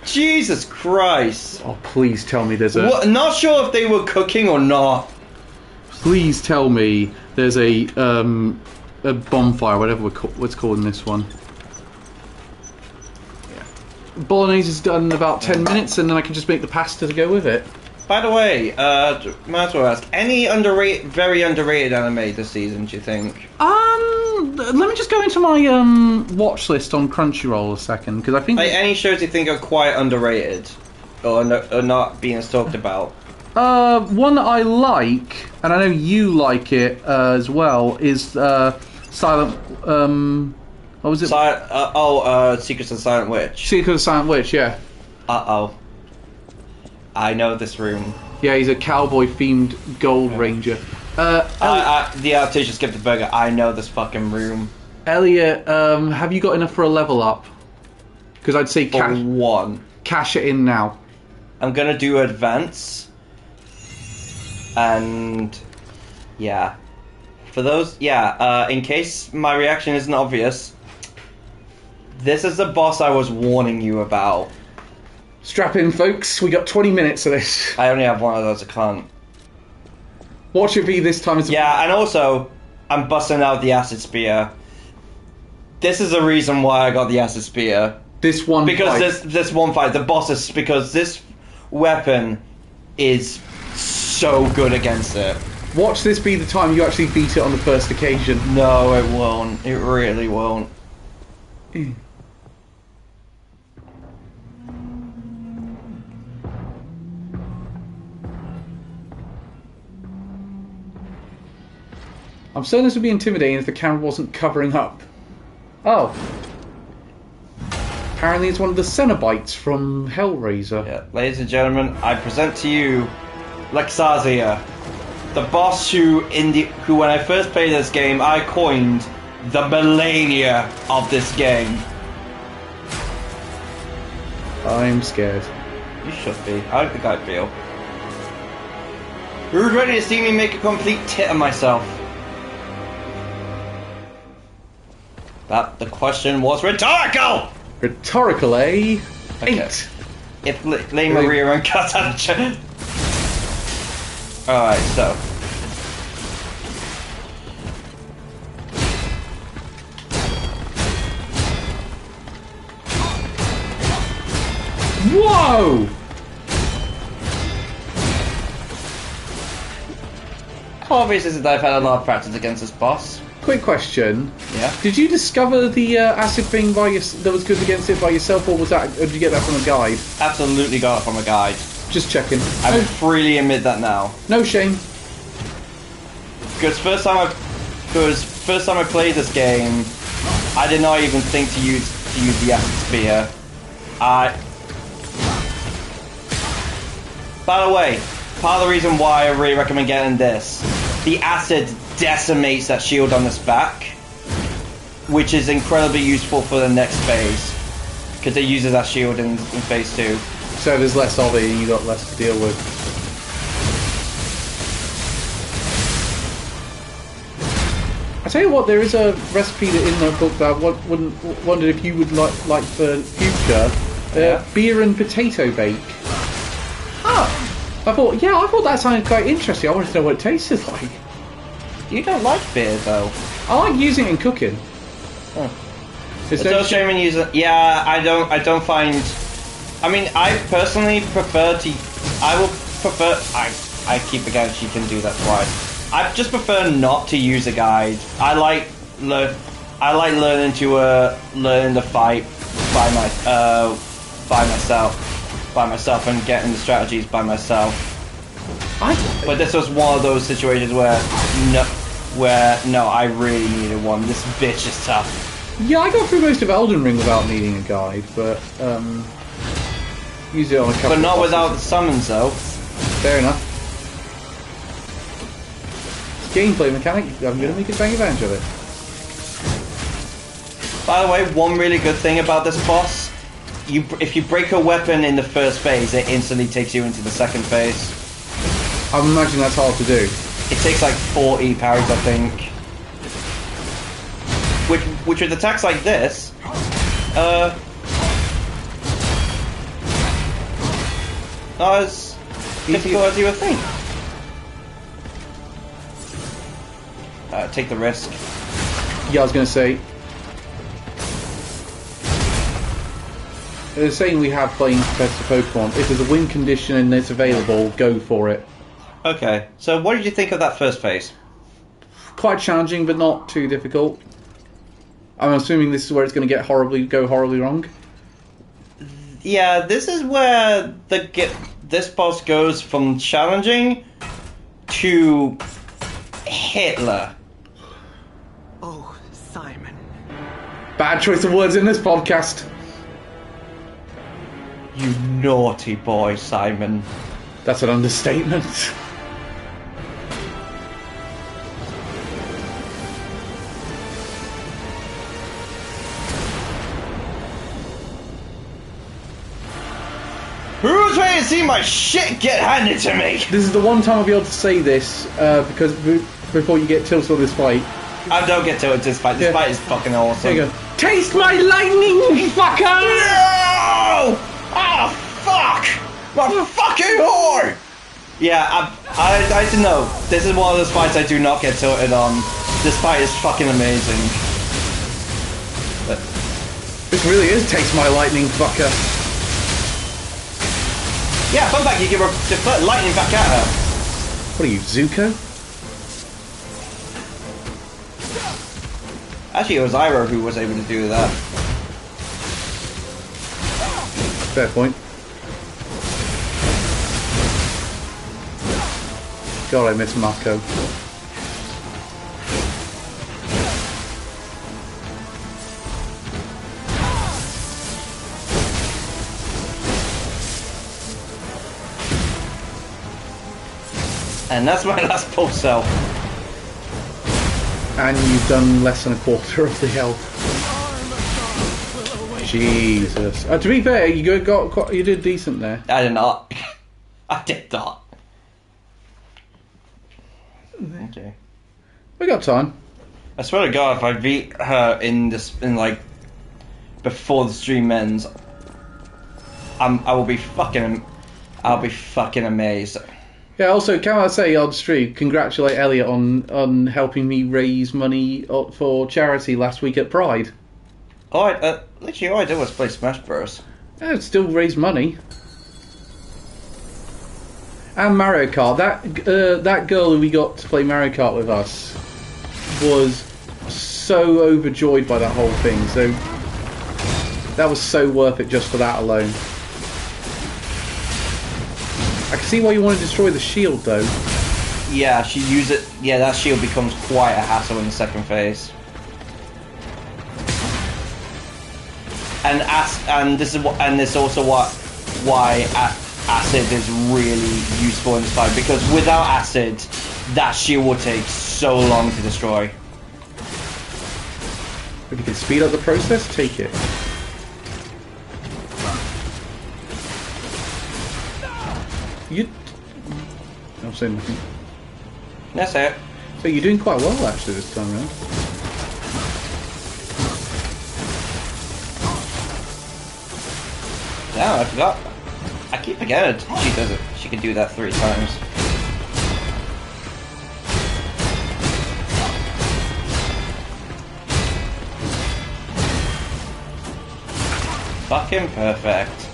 Jesus Christ. Oh, please tell me there's a... Not sure if they were cooking or not. Please tell me there's a bonfire, whatever what's called in this one. Yeah. Bolognese is done in about 10 minutes, and then I can just make the pasta to go with it. By the way, might as well ask, any very underrated anime this season, do you think? Let me just go into my watch list on Crunchyroll a second, because I think... any shows you think are quite underrated, or not being as talked about? One that I like, and I know you like it as well, is Silent. What was it? Secrets of the Silent Witch. Secrets of the Silent Witch, yeah. I know this room. Yeah, he's a cowboy-themed Gold Ranger. The teacher skipped the burger. I know this fucking room. Elliot, have you got enough for a level up? Because I'd say cash it in now. I'm gonna do advance. And yeah, for those, in case my reaction isn't obvious, this is the boss I was warning you about. Strap in, folks. We got 20 minutes of this. I only have one of those. I can't. What should be this time? And also, I'm busting out the acid spear. This is the reason why I got the acid spear. This one because this one fight, the boss is because this weapon is so good against it. Watch this be the time you actually beat it on the first occasion. No, it won't. It really won't. I'm certain this would be intimidating if the camera wasn't covering up. Oh. Apparently it's one of the Cenobites from Hellraiser. Yeah, ladies and gentlemen, I present to you Lexazia, the boss who when I first played this game, I coined the Melania of this game. I'm scared. You should be. How do I feel? Who's ready to see me make a complete tit of myself? That the question was rhetorical! Rhetorical, eh? Okay. 8. If Lay Maria and cut out the Alright, so. Whoa! Obvious is that I've had a lot of practice against this boss. Quick question. Yeah. Did you discover the acid thing that was good against it by yourself, or did you get that from a guide? Absolutely got it from a guide. Just checking. I would freely admit that now. No shame. Because first time I played this game, I did not even think to use the acid spear. By the way, part of the reason why I really recommend getting this, the acid decimates that shield on this back, which is incredibly useful for the next phase, because it uses that shield in phase 2. So there's less of it and you got less to deal with. I tell you what, there is a recipe in the book that I wondered if you would like for future. Beer and potato bake. I thought that sounded quite interesting. I wanted to know what it tasted like. You don't like beer though. I like using it in cooking. Huh. It's no shame in using. Yeah, I don't find. I mean, I personally prefer to. I will prefer. I keep forgetting she can do that twice. I just prefer not to use a guide. I like learning the fight by myself and getting the strategies by myself. But this was one of those situations where I really needed one. This bitch is tough. Yeah, I got through most of Elden Ring without needing a guide, but use it on a couple. But not of without the summons, though. Fair enough. It's gameplay mechanic. I'm going to make it take advantage of it. By the way, one really good thing about this boss, if you break a weapon in the first phase, it instantly takes you into the second phase. I imagine that's hard to do. It takes like 40 parries, I think. Which with attacks like this, not as difficult as you would think. Take the risk. Yeah, I was going to say. They're saying we have playing competitive Pokemon. If there's a win condition and it's available, go for it. Okay, so what did you think of that first phase? Quite challenging, but not too difficult. I'm assuming this is where it's going to go horribly wrong. Yeah, this is where this boss goes from challenging to Hitler. Oh, Simon. Bad choice of words in this podcast. You naughty boy, Simon. That's an understatement. Who's ready to see my shit get handed to me? This is the one time I'll be able to say this, because before you get tilted on this fight. I don't get tilted to this fight. This fight is fucking awesome. There you go. Taste my lightning, fucker! No! Oh, fuck! My fucking whore! Yeah, I don't know. This is one of those fights I do not get tilted on. This fight is fucking amazing. But this really is taste my lightning, fucker. yeah, fun fact, you can deflect lightning back at her. What are you, Zuko? Actually, it was Iroh who was able to do that. Fair point. God, I miss Mako. And that's my last pulse cell. And you've done less than a quarter of the health. Jesus. To be fair, you did decent there. I did not. I did not. Okay. We got time. I swear to God, if I beat her in like before the stream ends, I'll be fucking amazed. Yeah. Also, can I say on stream, congratulate Elliot on helping me raise money for charity last week at Pride. Literally all I did was play Smash Bros. Yeah, it still raised money. And Mario Kart. That girl who we got to play Mario Kart with us was so overjoyed by that whole thing. So that was so worth it just for that alone. I can see why you want to destroy the shield, though. Yeah, she used it. Yeah, that shield becomes quite a hassle in the second phase. And this is also why acid is really useful in this fight, because without acid, that shield will take so long to destroy. If you can speed up the process, take it. I'm saying nothing. That's it. So you're doing quite well actually this time around. Yeah, I forgot. I keep forgetting she does it. She can do that 3 times. Fucking perfect.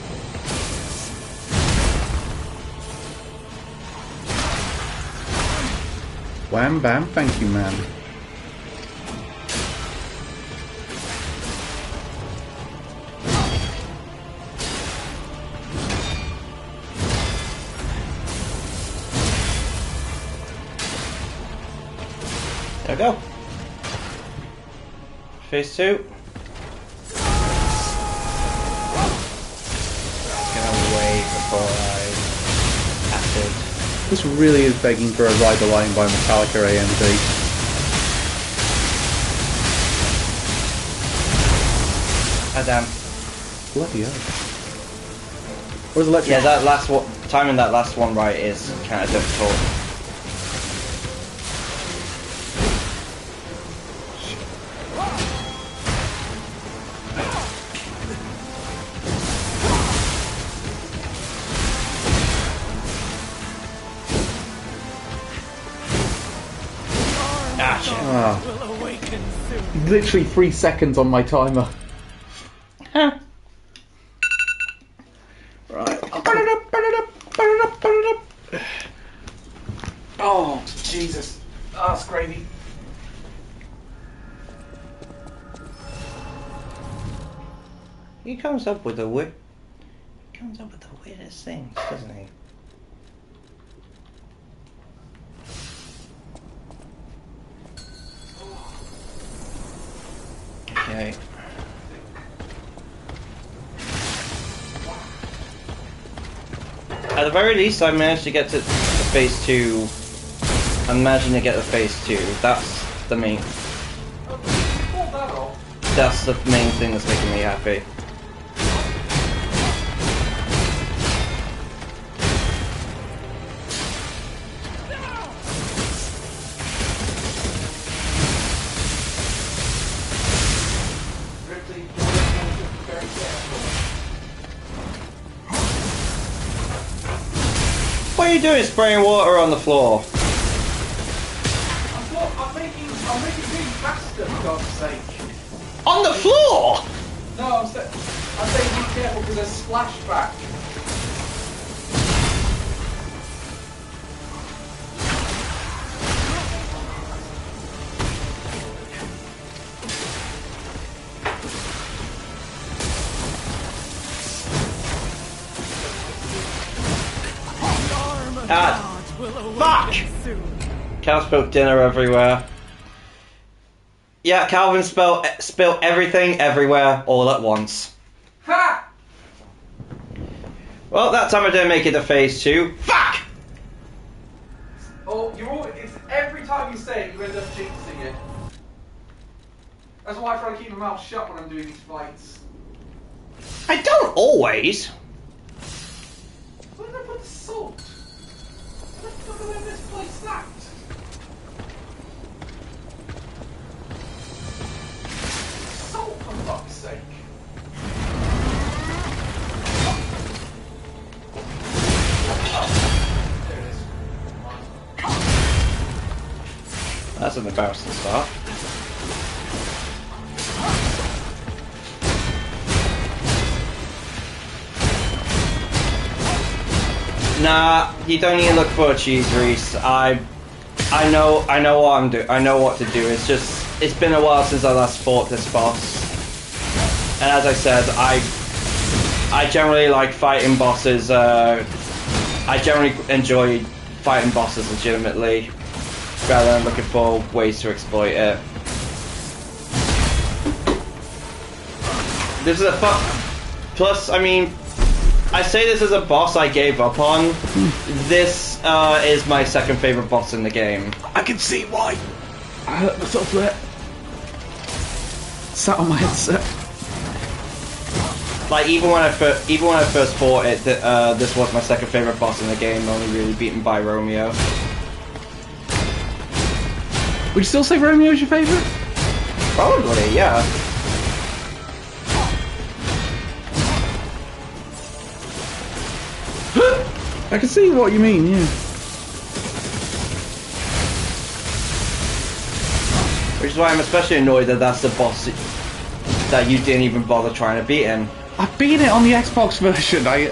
Wham bam, thank you, man. There we go. Phase 2. Gonna wait before I acid. This really is begging for a Ride the Line by Metallica AMV. Ah damn. Bloody hell. Where's electric? Yeah, that last one, timing that last one right is kind of difficult. Ah. Literally 3 seconds on my timer. Huh. Right. Oh, Jesus. Oh, that's gravy. He comes up with the weirdest things, doesn't he? Okay. At the very least, I managed to get to phase 2. I'm managing to get to phase 2. That's the main. That's the main thing that's making me happy. What are you doing spraying water on the floor? I'm making things faster, for God's sake. On the floor? No, I'm saying be careful because there's splashback. Ah, fuck! Cal spilled dinner everywhere. Yeah, Calvin spilled everything everywhere all at once. Ha! Well, that time I didn't make it to phase 2. Fuck! Oh, it's every time you say it, you end up jinxing it. That's why I try to keep my mouth shut when I'm doing these fights. I don't always. Where did I put the salt? Where the fuck did I misplace that? Salt, for fuck's sake. There it is. That's an embarrassing start. Nah, you don't need to look for a cheese, Reese. I know what I'm doing. I know what to do. It's been a while since I last fought this boss, and as I said, I generally like fighting bosses. I generally enjoy fighting bosses legitimately, rather than looking for ways to exploit it. This is a plus. I mean, I say this as a boss I gave up on. This is my second favorite boss in the game. I can see why. I hurt myself there. Sat on my headset. Like even when I first fought it, this was my second favorite boss in the game, only really beaten by Romeo. Would you still say Romeo's your favourite? Probably, yeah. I can see what you mean, yeah. Which is why I'm especially annoyed that that's the boss that you didn't even bother trying to beat him. I've beaten it on the Xbox version. I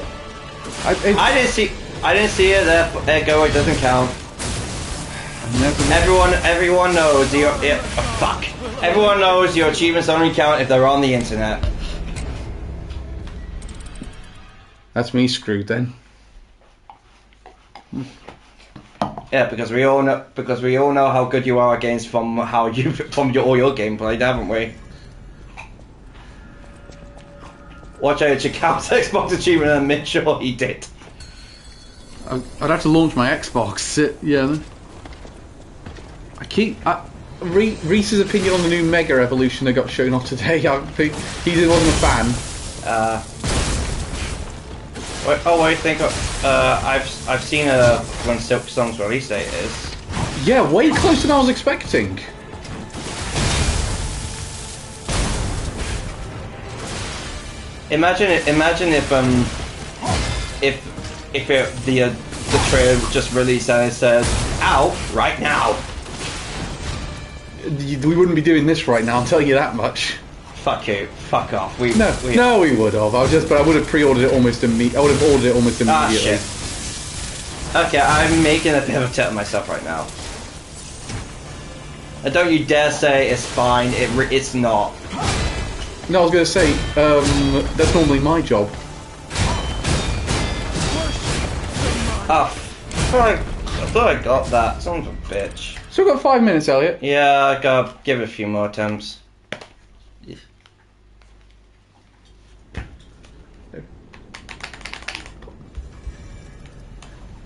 didn't see it. There you go. It doesn't count. Everyone knows Everyone knows your achievements only count if they're on the internet. That's me screwed then. Yeah, because we all know how good you are at games from all your gameplay, haven't we? Watch out, check out Xbox achievement and make sure he did. I'd have to launch my Xbox. Yeah. Reese's opinion on the new Mega Evolution that got shown off today. I think he wasn't a fan. I've seen when Silk Song's release date is. Yeah, way closer than I was expecting. Imagine if the trailer just released and it says out right now. We wouldn't be doing this right now. I'll tell you that much. Fuck you. Fuck off. We would have. I would have pre-ordered it almost immediately. I would have ordered it almost immediately. Ah, shit. Okay, I'm making a bit of a tit of myself right now. And don't you dare say it's fine. It's not. No, I was going to say that's normally my job. Oh, I thought I got that. Son of a bitch. So we've got 5 minutes, Elliot. Yeah, I gotta give it a few more attempts.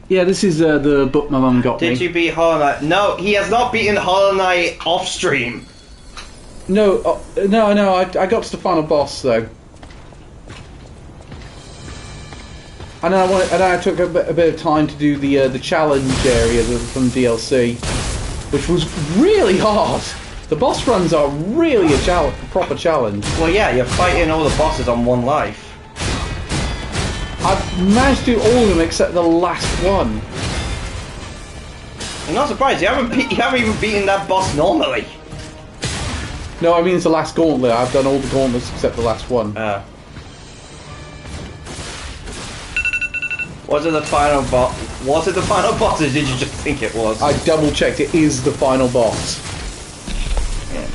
Yeah, this is the book my mum got me. Did you beat Hollow Knight? No, he has not beaten Hollow Knight off stream. No, no, I got to the final boss though. And then I took a bit of time to do the challenge area from DLC, which was really hard. The boss runs are really a proper challenge. Well, yeah, you're fighting all the bosses on one life. I've managed to do all of them except the last one. I'm not surprised. You haven't even beaten that boss normally. No, I mean it's the last gauntlet. I've done all the gauntlets except the last one. Was it the final boss? Was it the final boss, or did you just think it was? I double checked. It is the final boss. Yeah.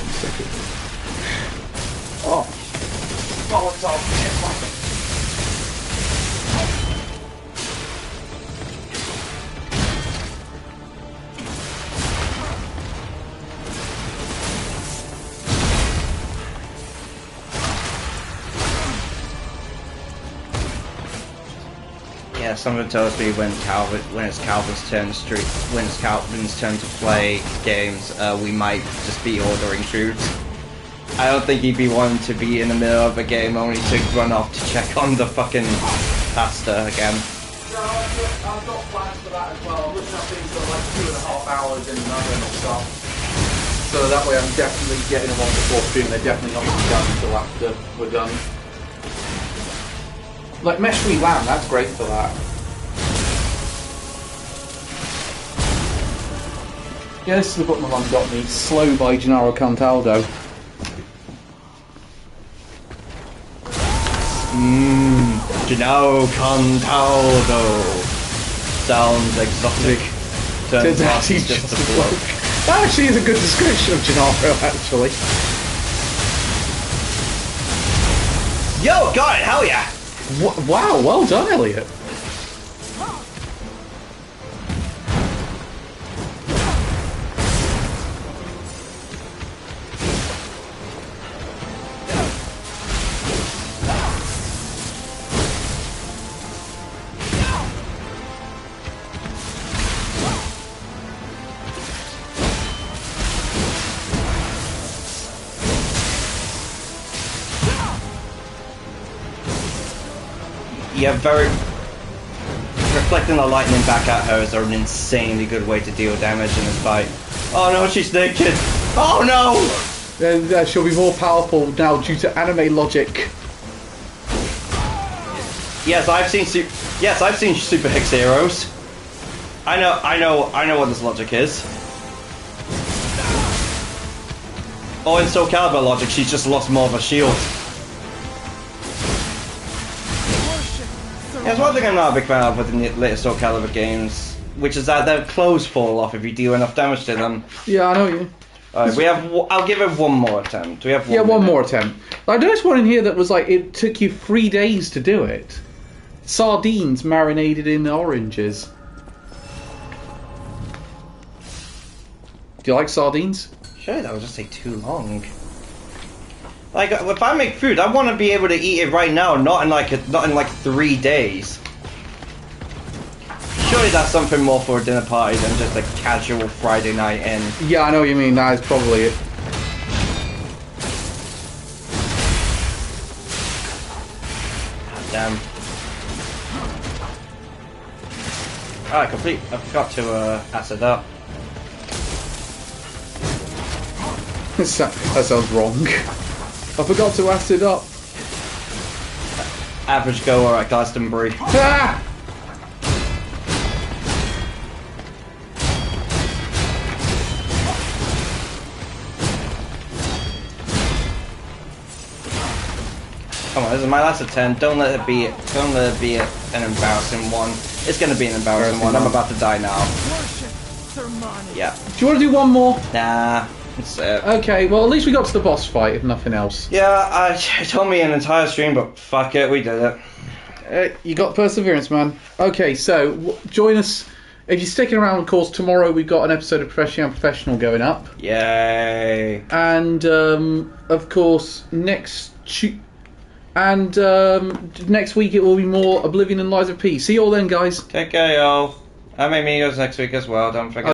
Oh. Bollocks off. something tells me when it's Calvin's turn to play games, we might just be ordering food. I don't think he'd be wanting to be in the middle of a game only to run off to check on the fucking pasta again. No, I've got plans for that as well. I'm looking at things that are like 2.5 hours in an oven or stuff. So that way I'm definitely getting them on before stream. They're definitely not going to be done until after we're done. Like mesh-free lamb, that's great for that. Yeah, this is the book my mum got me. Slow by Gennaro Cantaldo. Gennaro Cantaldo. Sounds exotic. Turns out he's just a bloke. That actually is a good description of Gennaro, actually. Yo, got it, hell yeah! Wow, well done, Elliot. Yeah, reflecting the lightning back at her is an insanely good way to deal damage in this fight. Oh no, she's naked! Oh no! She'll be more powerful now due to anime logic. Yes, I've seen Super Hicks heroes. I know what this logic is. Oh, in Soul Calibur logic, she's just lost more of a shield. There's one thing I'm not a big fan of with the latest Soul Calibur games, which is that their clothes fall off if you do enough damage to them. Yeah, I know you. Alright, I'll give it one more attempt. We have one more attempt. I noticed one in here that was like, it took you 3 days to do it. Sardines marinated in oranges. Do you like sardines? Sure, that would just take too long. Like, if I make food, I want to be able to eat it right now, not in like 3 days. Surely that's something more for a dinner party than just a casual Friday night in. Yeah, I know what you mean. That is probably it. Damn. Oh, I forgot to acid up. That sounds wrong. I forgot to acid up. Average goer at Glastonbury. Ah! Come on, this is my last attempt. Don't let it be an embarrassing one. It's gonna be an embarrassing one. I'm about to die now. Yeah. Do you want to do one more? Nah. That's it. Okay, well at least we got to the boss fight, if nothing else. Yeah, it told me an entire stream, but fuck it, we did it. You got perseverance, man. Okay, so join us. If you're sticking around, of course, tomorrow we've got an episode of Professional and Professional going up. Yay. And, of course, next week it will be more Oblivion and Lies of P. See you all then, guys. Take care, y'all. I may meet you guys next week as well, don't forget.